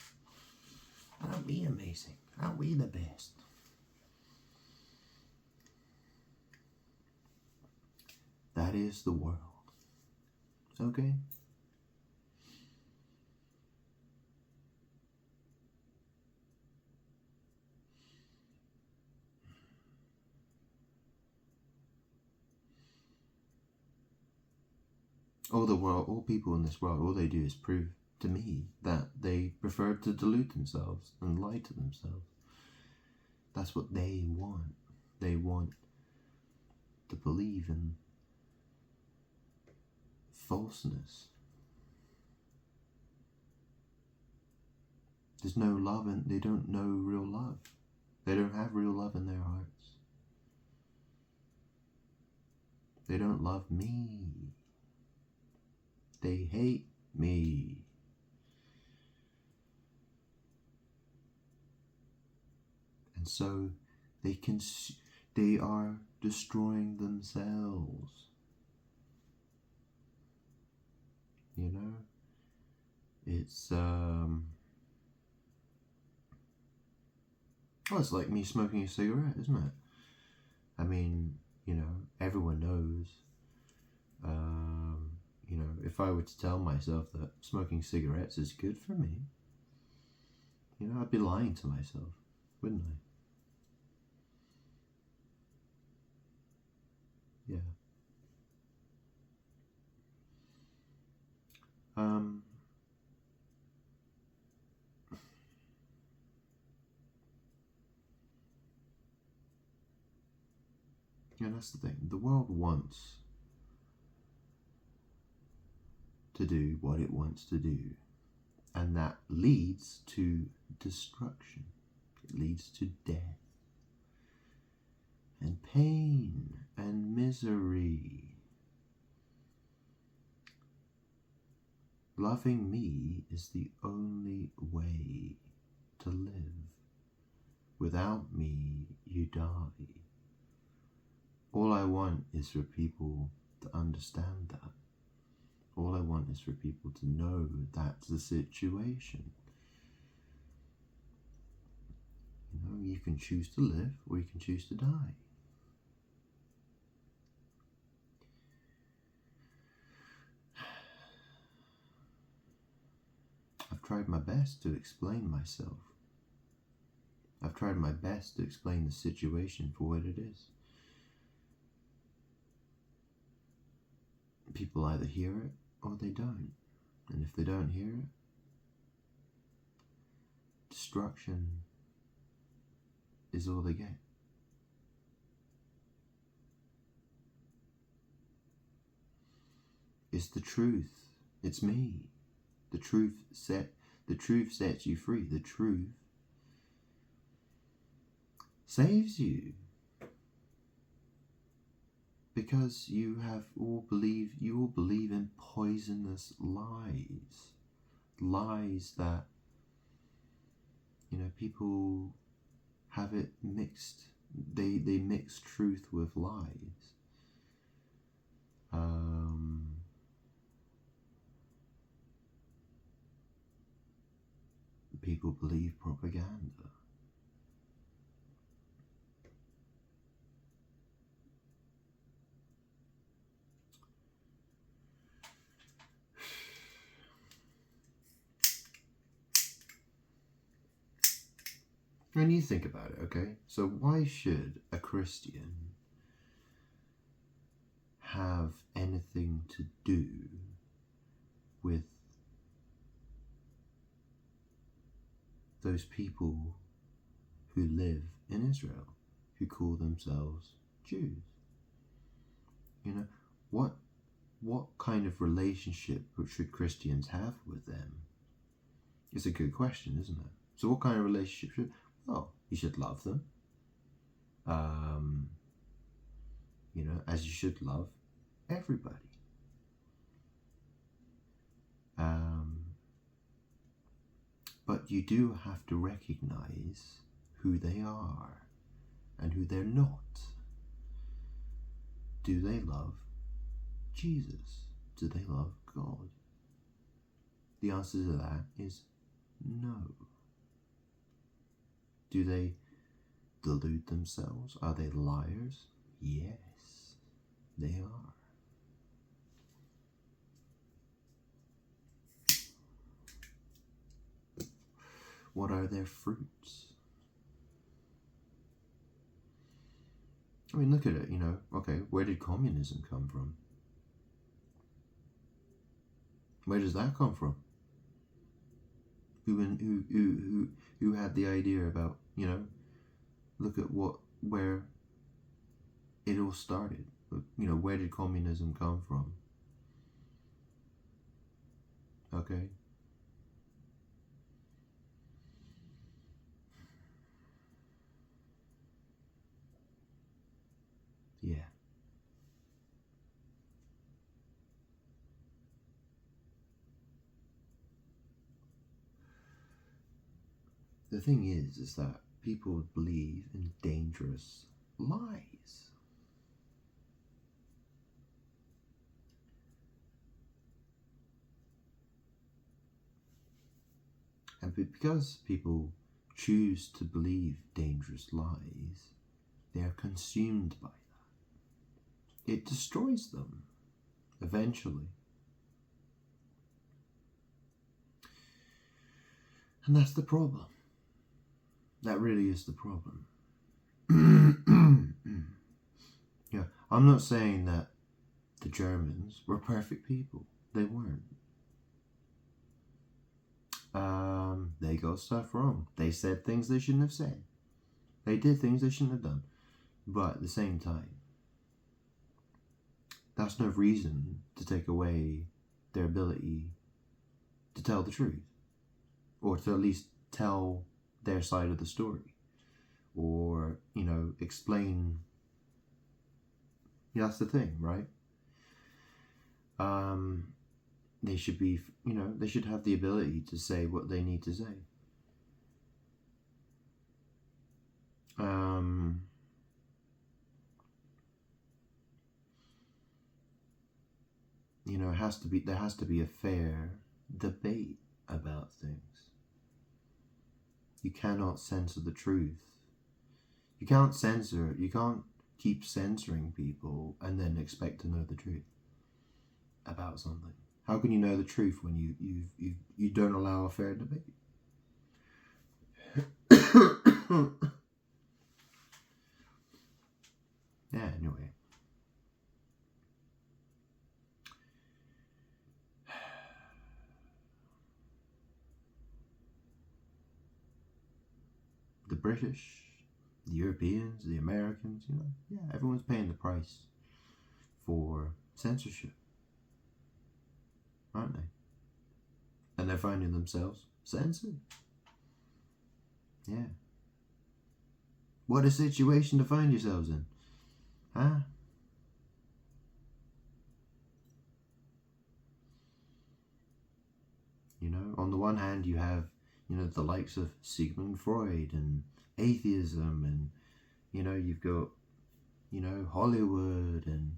Aren't we amazing? Aren't we the best? That is the world. Okay? All people in this world, all they do is prove to me that they prefer to delude themselves and lie to themselves. That's what they want. They want to believe in falseness. There's no love and they don't know real love. They don't have real love in their hearts. They don't love me. They hate me. And so they are destroying themselves. You know? It's well, it's like me smoking a cigarette, isn't it? I mean, you know, everyone knows. You know, if I were to tell myself that smoking cigarettes is good for me, you know, I'd be lying to myself, wouldn't I? Yeah. Yeah, that's the thing. The world wants to do what it wants to do, and that leads to destruction. It leads to death and pain misery. Loving me is the only way to live. Without me, you die. All I want is for people to understand that. All I want is for people to know that's the situation. You know, you can choose to live or you can choose to die. I've tried my best to explain myself. I've tried my best to explain the situation for what it is. People either hear it or they don't. And if they don't hear it, destruction is all they get. It's the truth. It's me. The truth sets you free. The truth saves you. Because you all believe in poisonous lies. Lies that, you know, people have it mixed. They mix truth with lies. People believe propaganda. And you think about it, okay? So why should a Christian have anything to do with those people who live in Israel, who call themselves Jews? You know, what kind of relationship should Christians have with them? It's a good question, isn't it? So what kind of relationship should... Well, you should love them. You know, as you should love everybody. But you do have to recognize who they are and who they're not. Do they love Jesus? Do they love God? The answer to that is no. Do they delude themselves? Are they liars? Yes, they are. What are their fruits? I mean, look at it, you know, okay, where did communism come from? Where does that come from? Who had the idea about, you know, look at where it all started. You know, where did communism come from? Okay. Yeah. The thing is that people believe in dangerous lies. And because people choose to believe dangerous lies, they are consumed by that. It destroys them, eventually. And that's the problem. That really is the problem. Yeah, I'm not saying that the Germans were perfect people. They weren't. They got stuff wrong. They said things they shouldn't have said. They did things they shouldn't have done. But at the same time, that's no reason to take away their ability to tell the truth. Or to at least tell their side of the story. Or, you know, explain, That's the thing, right? They should be, they should have the ability to say what they need to say. There has to be a fair debate about things. You cannot censor the truth. You can't keep censoring people and then expect to know the truth about something. How can you know the truth when you don't allow a fair debate? Yeah, anyway. The British, the Europeans, the Americans, everyone's paying the price for censorship, aren't they? And they're finding themselves censored. Yeah. What a situation to find yourselves in. Huh? On the one hand you have, the likes of Sigmund Freud and atheism, and, you've got, Hollywood and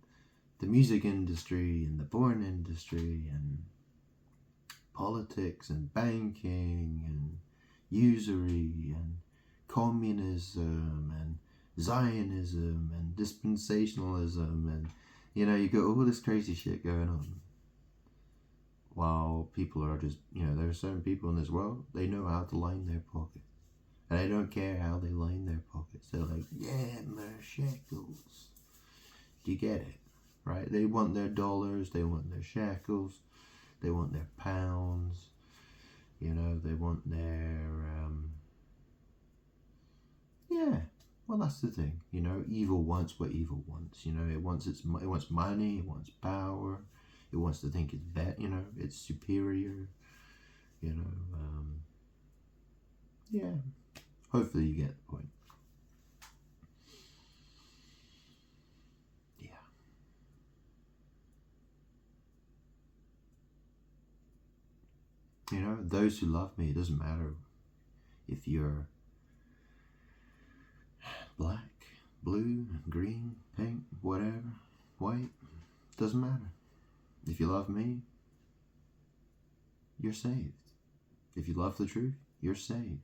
the music industry and the porn industry and politics and banking and usury and communism and Zionism and dispensationalism, and you got all this crazy shit going on, while people are just, there are certain people in this world, they know how to line their pockets, and they don't care how they line their pockets. They're like, yeah, more shekels. Do you get it? Right? They want their dollars, they want their shekels, they want their pounds, they want their, well, that's the thing, evil wants what evil wants, it wants money, it wants power, it wants to think it's better, it's superior, hopefully you get the point. Those who love me, it doesn't matter if you're black, blue, green, pink, whatever, white, doesn't matter. If you love me, you're saved. If you love the truth, you're saved.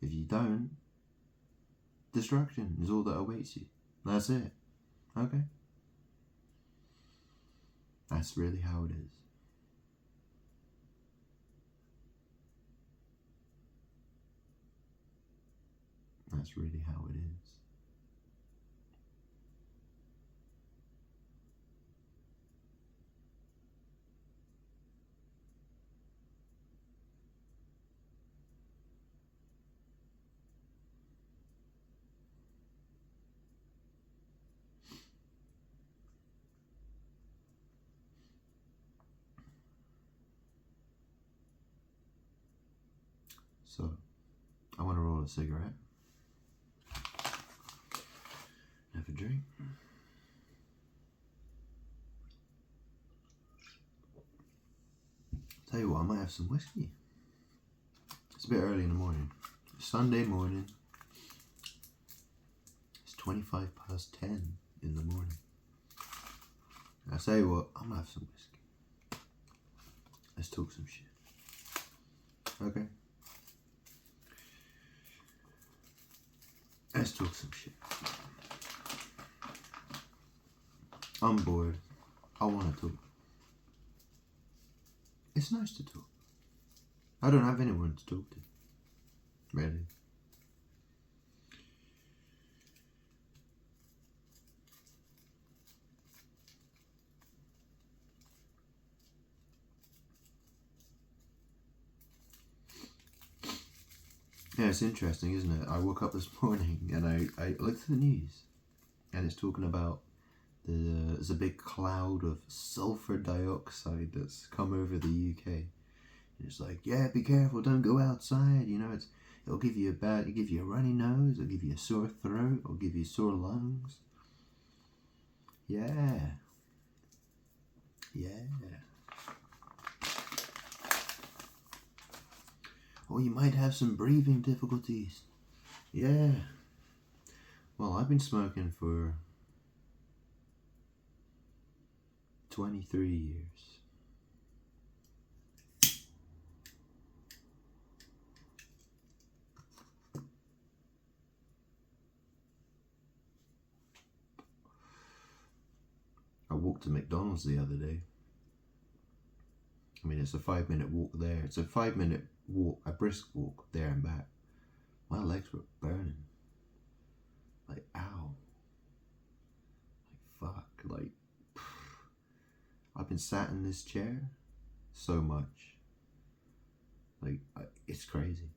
If you don't, destruction is all that awaits you. That's it. Okay? That's really how it is. That's really how it is. So, I want to roll a cigarette. Have a drink. Tell you what, I might have some whiskey. It's a bit early in the morning. It's Sunday morning. It's 10:25 in the morning. I tell you what, I'm gonna have some whiskey. Let's talk some shit. Okay? Let's talk some shit. I'm bored. I want to talk. It's nice to talk. I don't have anyone to talk to. Really. Yeah, it's interesting, isn't it? I woke up this morning and I looked at the news, and it's talking about there's a big cloud of sulfur dioxide that's come over the UK. And it's like, yeah, be careful, don't go outside. It'll give you it'll give you a runny nose, it'll give you a sore throat, it'll give you sore lungs. Yeah. Yeah. Or you might have some breathing difficulties. Yeah. Well, I've been smoking for 23 years. I walked to McDonald's the other day. I mean, it's a 5-minute walk there. It's a 5-minute walk, a brisk walk there and back. My legs were burning. Like, ow. Like, fuck. Like, I've been sat in this chair so much. Like, it's crazy.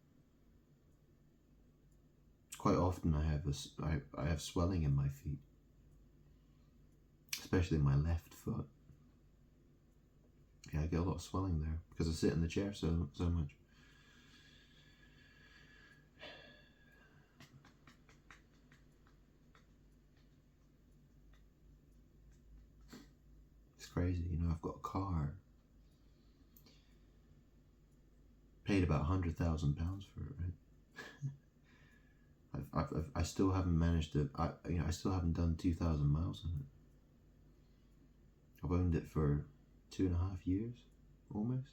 Quite often I have swelling in my feet. Especially my left foot. Yeah, I get a lot of swelling there because I sit in the chair so much. It's crazy, you know. I've got a car. Paid about £100,000 for it, right? I still haven't managed to. I still haven't done 2,000 miles on it. I've owned it for 2.5 years, almost.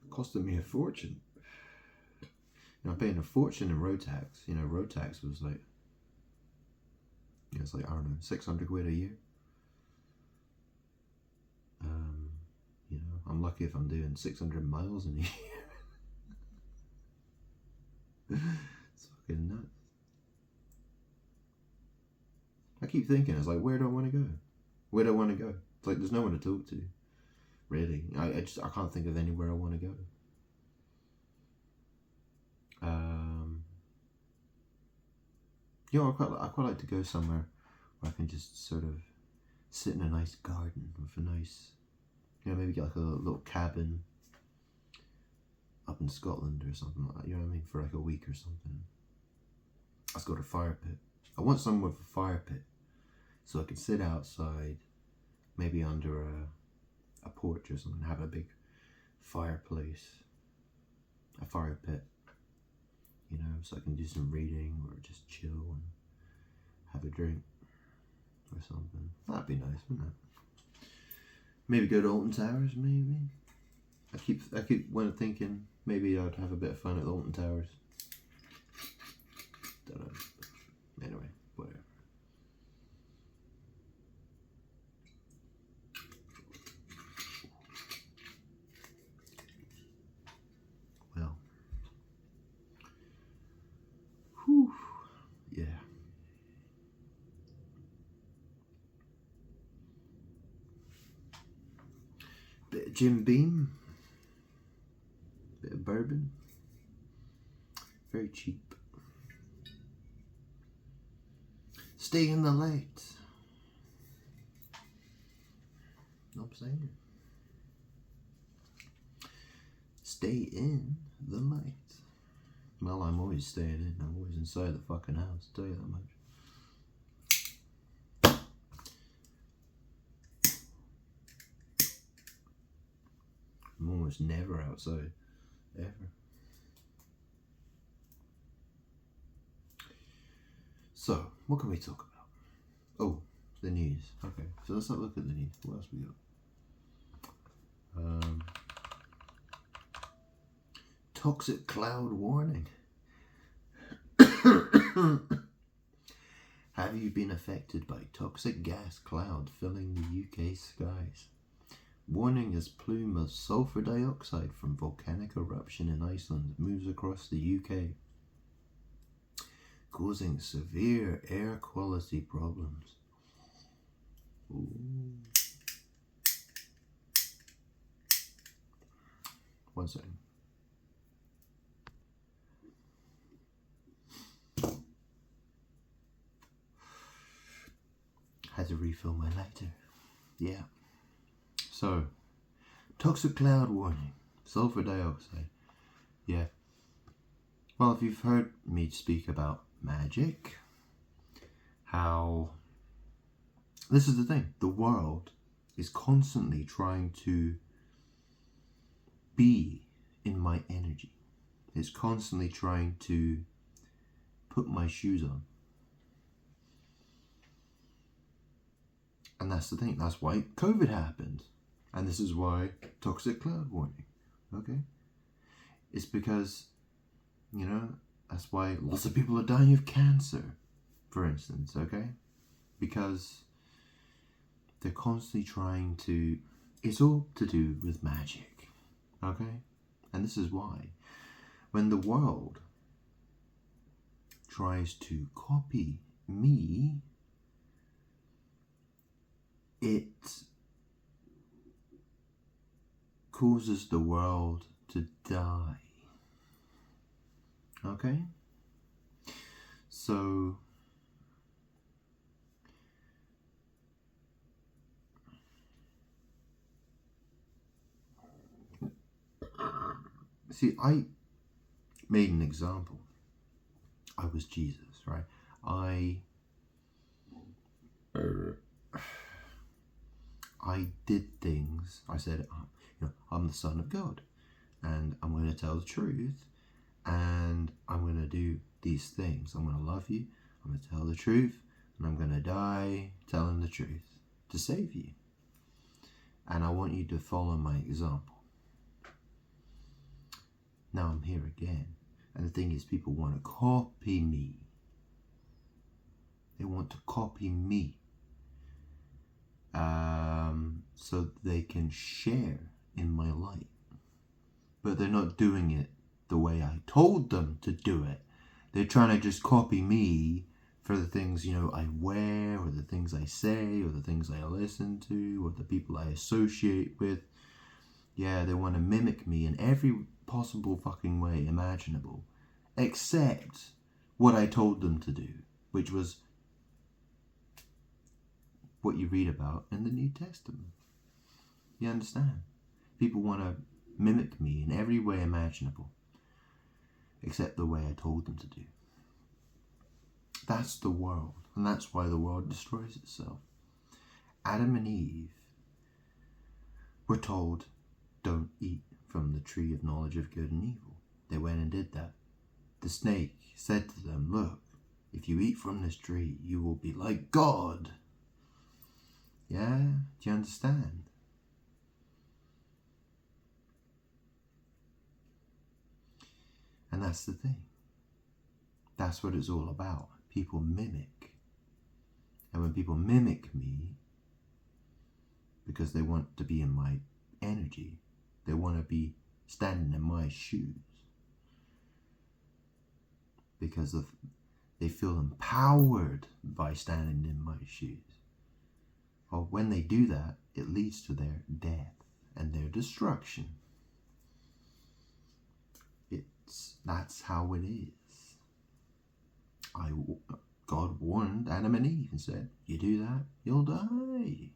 Costing me a fortune. You know, I'm paying a fortune in road tax. You know, road tax was like, it's like, I don't know, 600 quid a year. You know, I'm lucky if I'm doing 600 miles in a year. It's fucking nuts. I keep thinking, it's like, where do I want to go? Where do I want to go? It's like, there's no one to talk to. Really. I can't think of anywhere I want to go. You know, I quite like to go somewhere where I can just sort of sit in a nice garden with a nice, you know, maybe get like a little cabin up in Scotland or something like that, you know what I mean, for like a week or something. Let's go to a fire pit. I want somewhere with a fire pit so I can sit outside, maybe under a porch or something, have a big fireplace, a fire pit, you know, so I can do some reading or just chill and have a drink or something. That'd be nice, wouldn't it? Maybe go to Alton Towers, maybe. I keep thinking maybe I'd have a bit of fun at the Alton Towers. Don't know. But anyway, whatever. Well. Whew. Yeah. Bit of Jim Beam. Bit of bourbon. Very cheap. Stay in the light. Know what I'm saying? Stay in the light. Well, I'm always staying in. I'm always inside the fucking house. I'll tell you that much. I'm almost never outside. Ever. So, what can we talk about? Oh, the news. Okay, so let's have a look at the news. What else we got? Toxic cloud warning. Have you been affected by toxic gas cloud filling the UK skies? Warning as plume of sulfur dioxide from volcanic eruption in Iceland moves across the UK, causing severe air quality problems. Ooh. One second. Had to refill my lighter. Yeah. So, toxic cloud warning. Sulfur dioxide. Yeah. Well, if you've heard me speak about magic, how this is the thing, the world is constantly trying to be in my energy. It's constantly trying to put my shoes on. And that's the thing. That's why COVID happened. And this is why toxic cloud warning. Okay? It's because, that's why lots of people are dying of cancer, for instance, okay? Because they're constantly trying to... It's all to do with magic, okay? And this is why. When the world tries to copy me, it causes the world to die. Okay? So, see, I made an example. I was Jesus, right? I did things. I said, I'm the Son of God, and I'm going to tell the truth, and I'm going to do these things. I'm going to love you, I'm going to tell the truth, and I'm going to die telling the truth to save you. And I want you to follow my example. Now I'm here again. And the thing is, people want to copy me. They want to copy me. So they can share in my light. But they're not doing it the way I told them to do it. They're trying to just copy me for the things, I wear, or the things I say, or the things I listen to, or the people I associate with. Yeah, they want to mimic me in every possible fucking way imaginable, except what I told them to do, which was what you read about in the New Testament. You understand? People want to mimic me in every way imaginable, except the way I told them to do. That's the world, and that's why the world destroys itself. Adam and Eve were told, don't eat from the tree of knowledge of good and evil. They went and did that. The snake said to them, look, if you eat from this tree, you will be like God. Yeah? Do you understand? And that's the thing. That's what it's all about. People mimic. And when people mimic me, because they want to be in my energy, they want to be standing in my shoes, because they feel empowered by standing in my shoes. Well, when they do that, it leads to their death and their destruction. That's how it is. God warned Adam and Eve and said, you do that, you'll die.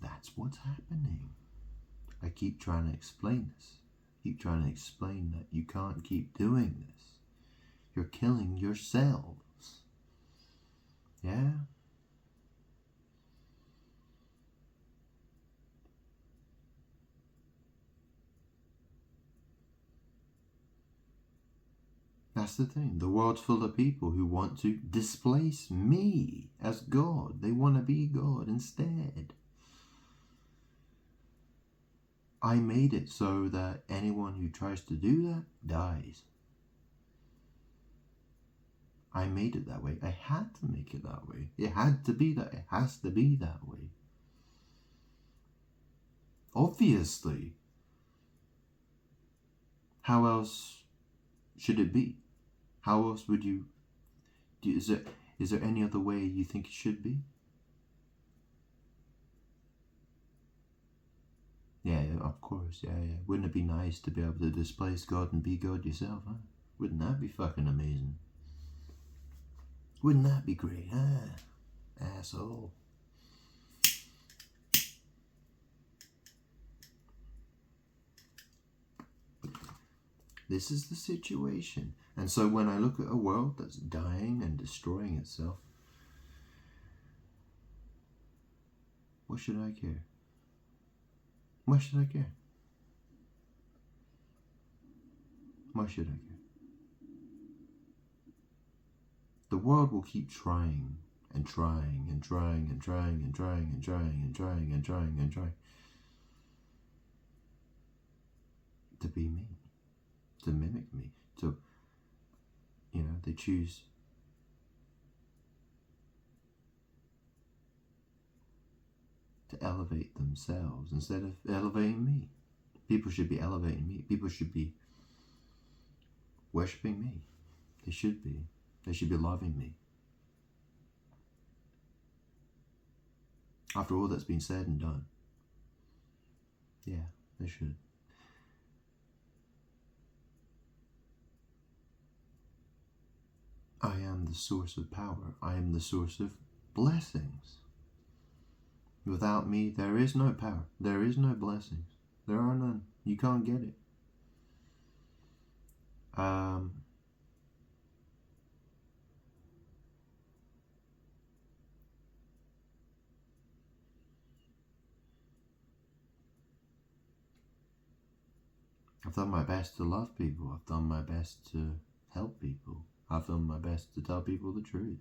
That's what's happening. I keep trying to explain this. Keep trying to explain that you can't keep doing this. You're killing yourselves. Yeah? That's the thing. The world's full of people who want to displace me as God. They want to be God instead. I made it so that anyone who tries to do that dies. I made it that way. I had to make it that way. It had to be that. It has to be that way. Obviously. How else should it be? How else would you... Is there any other way you think it should be? Yeah, of course. Yeah. Wouldn't it be nice to be able to displace God and be God yourself, huh? Wouldn't that be fucking amazing? Wouldn't that be great, huh? Asshole. This is the situation. And so when I look at a world that's dying and destroying itself, what should I care? Why should I care? Why should I care? The world will keep trying and trying and trying and trying and trying and trying and trying and trying and trying to be me, to mimic me, to, they choose to elevate themselves instead of elevating me. People should be elevating me. People should be worshipping me. They should be. They should be loving me. After all that's been said and done. Yeah, they should. I am the source of power. I am the source of blessings. Without me, there is no power. There is no blessings. There are none. You can't get it. I've done my best to love people. I've done my best to help people. I've done my best to tell people the truth.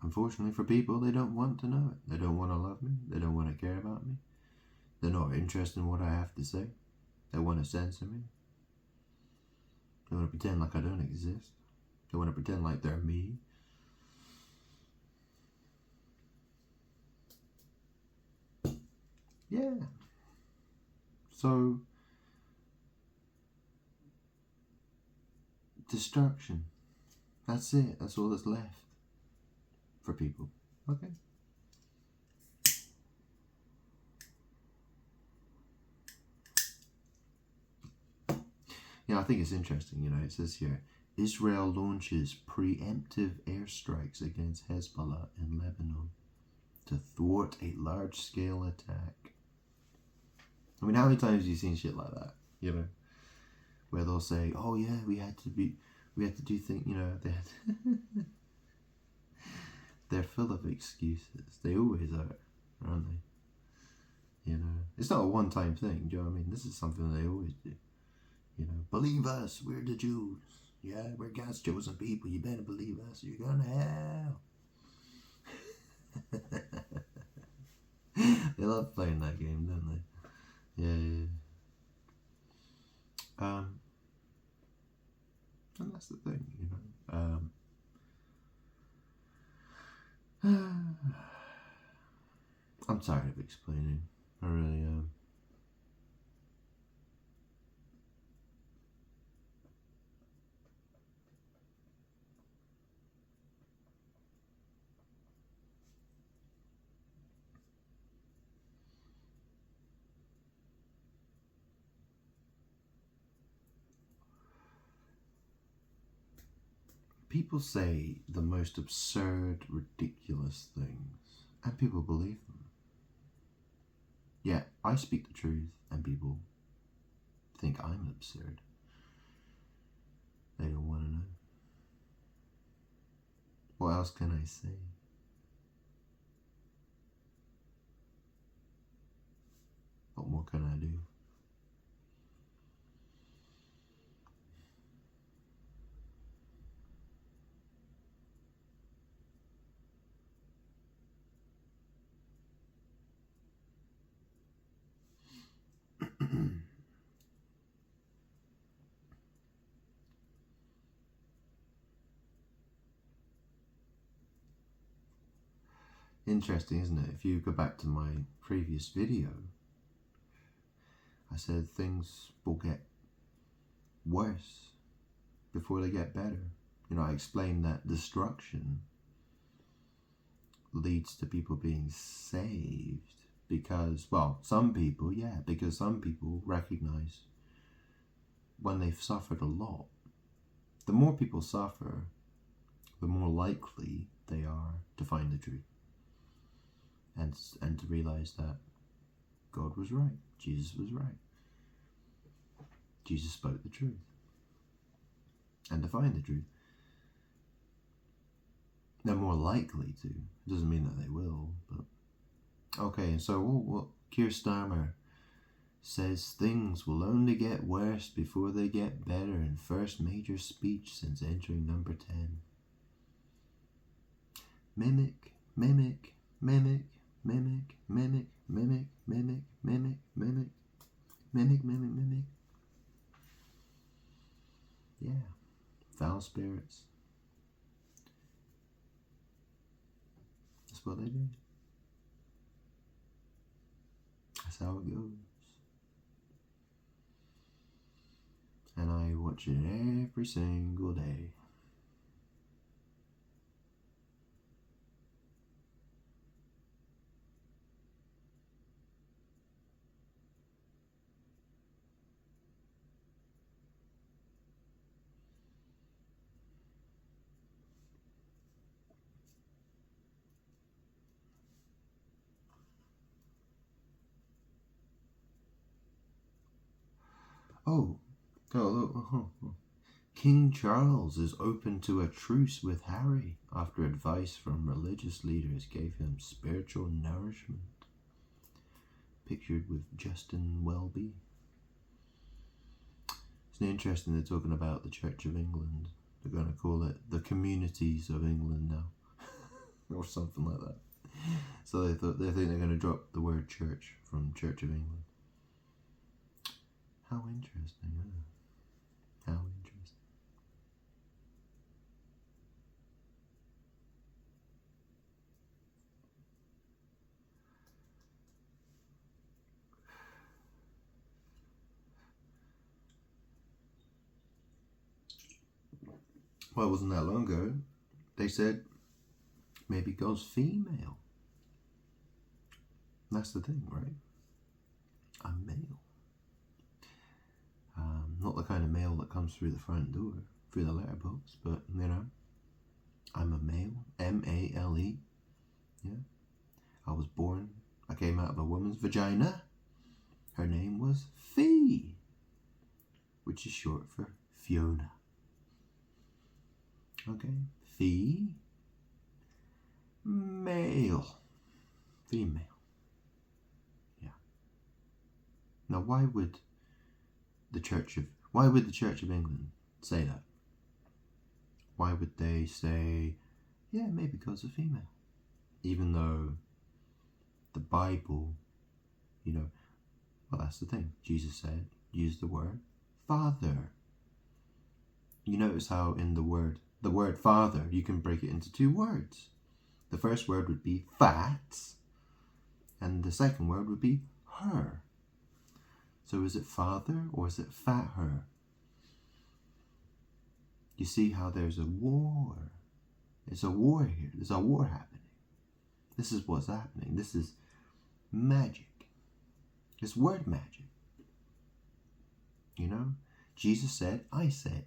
Unfortunately for people, they don't want to know it. They don't want to love me. They don't want to care about me. They're not interested in what I have to say. They want to censor me. They want to pretend like I don't exist. They want to pretend like they're me. Yeah. So, destruction. That's it. That's all that's left for people. Okay. I think it's interesting, it says here, Israel launches preemptive airstrikes against Hezbollah in Lebanon to thwart a large-scale attack. I mean, how many times have you seen shit like that? Where they'll say, "Oh yeah, we had to do things." They had they're full of excuses. They always are, aren't they? It's not a one-time thing. Do you know what I mean? This is something they always do. Believe us, we're the Jews. Yeah, we're God's chosen people. You better believe us, or you're going to hell. They love playing that game, don't they? Yeah. And that's the thing, I'm tired of explaining. I really am. People say the most absurd, ridiculous things, and people believe them. Yeah, I speak the truth, and people think I'm absurd. They don't want to know. What else can I say? What more can I do? Interesting, isn't it? If you go back to my previous video, I said things will get worse before they get better. I explained that destruction leads to people being saved because, some people recognize when they've suffered a lot. The more people suffer, the more likely they are to find the truth and to realize that God was right, Jesus was right. Jesus spoke the truth and defined the truth. They're more likely to. It doesn't mean that they will, but okay. So what Keir Starmer says things will only get worse before they get better in first major speech since entering number 10. Mimic, mimic, mimic, mimic, mimic, mimic, mimic, mimic, mimic, mimic, mimic, mimic. Yeah, foul spirits. That's what they do. That's how it goes. And I watch it every single day. Oh, King Charles is open to a truce with Harry after advice from religious leaders gave him spiritual nourishment. Pictured with Justin Welby. It's interesting they're talking about the Church of England. They're going to call it the Communities of England now. Or something like that. So they think they're going to drop the word church from Church of England. How interesting, huh? How interesting. Well, it wasn't that long ago. They said maybe God's female. That's the thing, right? I'm male. Not the kind of mail that comes through the front door, through the letterbox, but, you know, I'm a male. M-A-L-E. Yeah. I was born, I came out of a woman's vagina. Her name was Fee, which is short for Fiona. Okay. Fee. Male. Female. Yeah. Now, why would the Church of England say that? Why would they say, yeah, maybe God's a female? Even though the Bible, you know, well, that's the thing. Jesus said, use the word Father. You notice how in the word Father, you can break it into two words. The first word would be fat, and the second word would be her. So is it father or is it fat her? You see how there's a war. There's a war here. There's a war happening. This is what's happening. This is magic. It's word magic. You know? Jesus said, I said.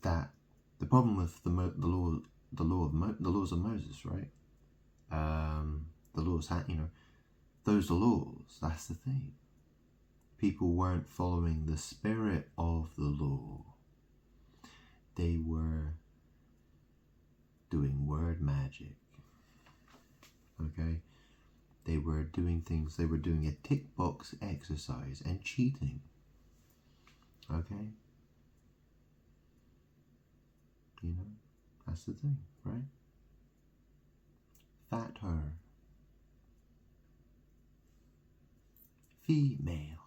That the problem with the laws of Moses, right? The laws, you know, those laws. That's the thing. People weren't following the spirit of the law. They were doing word magic. Okay? They were doing things. They were doing a tick box exercise and cheating. Okay? You know, that's the thing, right? Fat her. Female.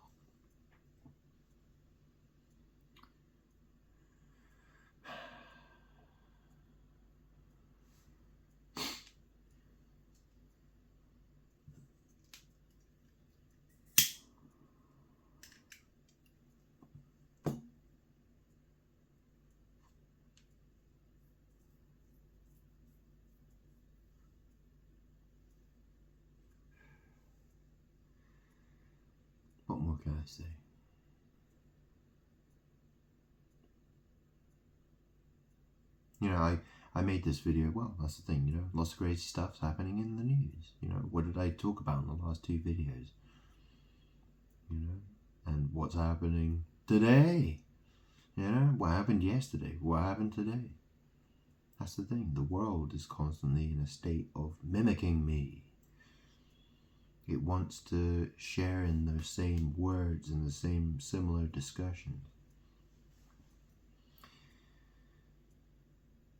What more can I say? You know, I made this video, well, that's the thing, you know, lots of crazy stuff's happening in the news. You know, what did I talk about in the last two videos? You know, and what's happening today. You know, what happened yesterday? What happened today? That's the thing. The world is constantly in a state of mimicking me. It wants to share in those same words and the same similar discussions.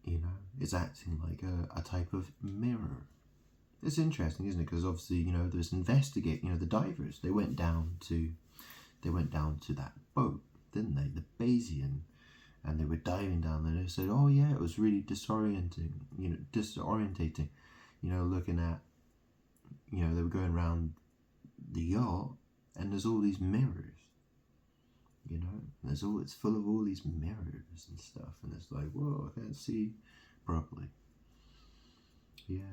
You know, it's acting like a type of mirror. It's interesting, isn't it? Because obviously, you know, there's the divers. They went down to that boat, didn't they? The Bayesian, and they were diving down there. They said, "Oh yeah, it was really disorientating. You know, looking at, you know, they were going around the yacht, and there's all these mirrors. You know, it's full of all these mirrors and stuff, and it's like, whoa, I can't see properly. Yeah.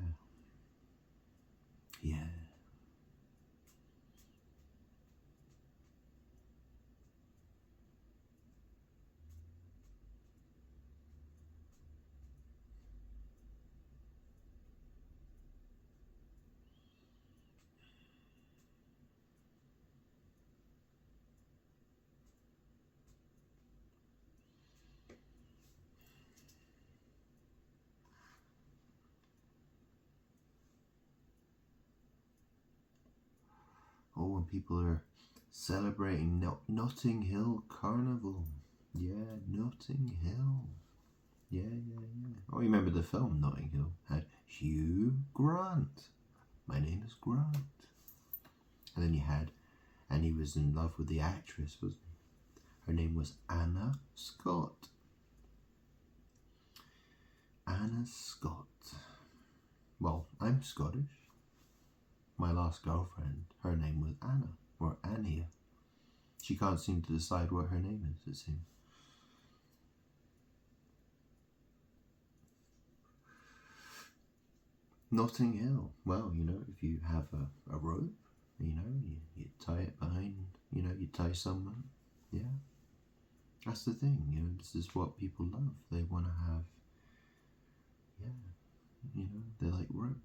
Oh, when people are celebrating Notting Hill Carnival. Yeah, Notting Hill. Yeah. Oh, you remember the film Notting Hill? Had Hugh Grant. My name is Grant. And then and he was in love with the actress, wasn't he? Her name was Anna Scott. Anna Scott. Well, I'm Scottish. My last girlfriend, her name was Anna, or Ania. She can't seem to decide what her name is, it seems. Notting Hill. Well, you know, if you have a rope, you know, you tie it behind, you know, you tie someone. Yeah. That's the thing, you know, this is what people love. They want to have, yeah, you know, they like rope.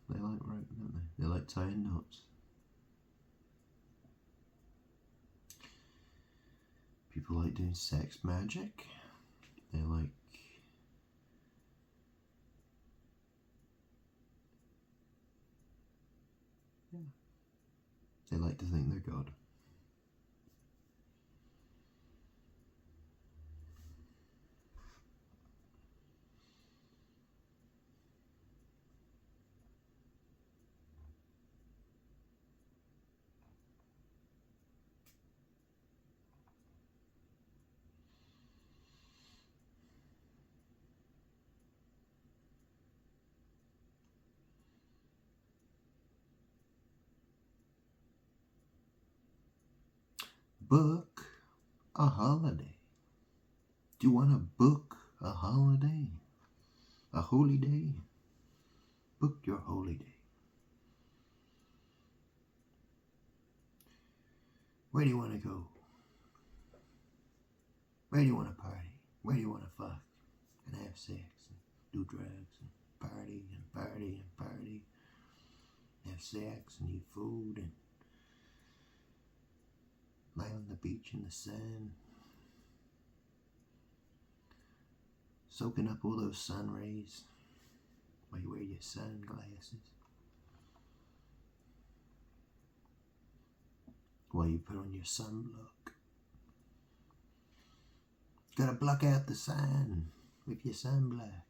They like rope, don't they? They like tying knots. People like doing sex magic. They like, yeah, they like to think they're God. Book a holiday. Do you want to book a holiday? A holy day? Book your holy day. Where do you want to go? Where do you want to party? Where do you want to fuck and have sex and do drugs and party and party and party? Have sex and eat food and lie on the beach in the sun, soaking up all those sun rays while you wear your sunglasses, while you put on your sunblock. Gotta block out the sun with your sunblock.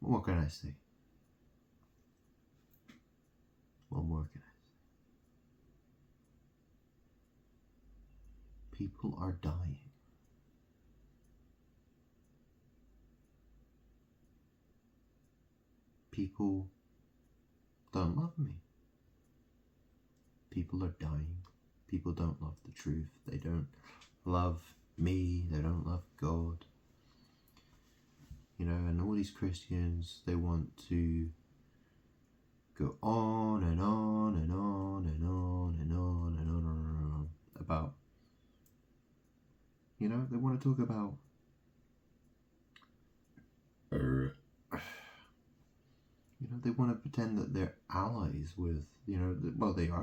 What can I say? What more can I say? People are dying. People don't love me. People are dying. People don't love the truth. They don't love me. They don't love God. You know, and all these Christians, they want to go on and on and on and on and on and about, they want to talk about, they want to pretend that they're allies with, well, they're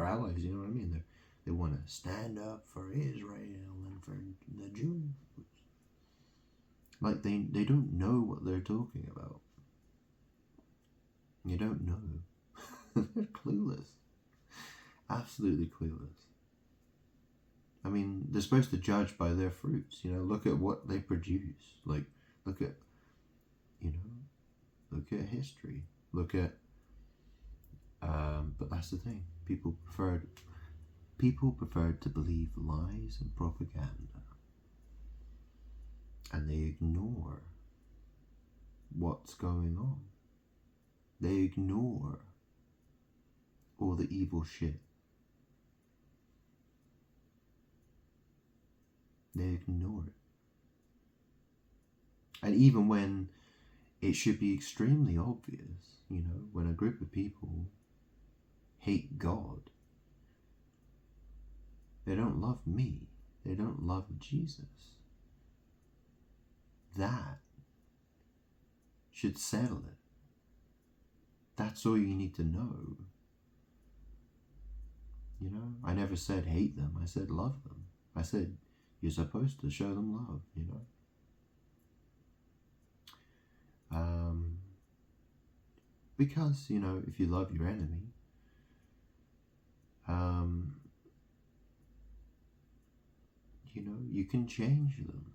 allies, you know what I mean? They want to stand up for Israel and for the Jews. Like, they don't know what they're talking about. You don't know. They're clueless. Absolutely clueless. I mean, they're supposed to judge by their fruits. Look at what they produce. Like, look at history. Look at, but that's the thing. People preferred to believe lies and propaganda, and they ignore what's going on. They ignore all the evil shit. They ignore it. And even when it should be extremely obvious, when a group of people hate God, they don't love me, they don't love Jesus. That should settle it. That's all you need to know. I never said hate them, I said love them. I said you're supposed to show them love, Because, if you love your enemy, you can change them.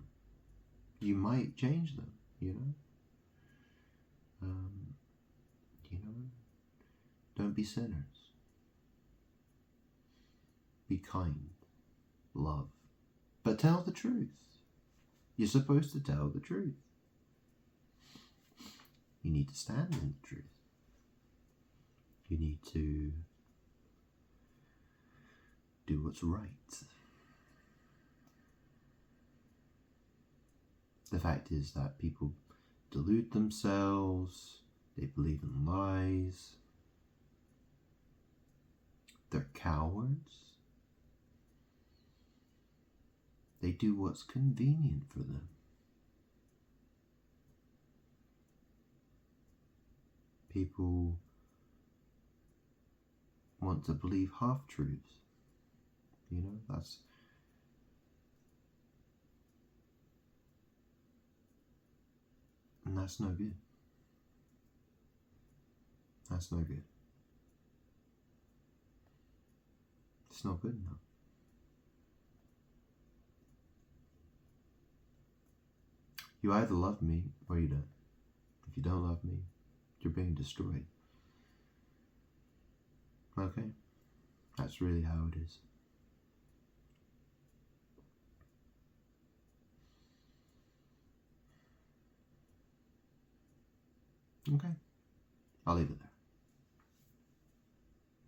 You might change them, Don't be sinners. Be kind. Love. But tell the truth. You're supposed to tell the truth. You need to stand in the truth. You need to do what's right. The fact is that people delude themselves, they believe in lies, they're cowards, they do what's convenient for them. People want to believe half-truths. That's no good. That's no good. It's not good enough. You either love me or you don't. If you don't love me, you're being destroyed. Okay? That's really how it is. Okay? I'll leave it there.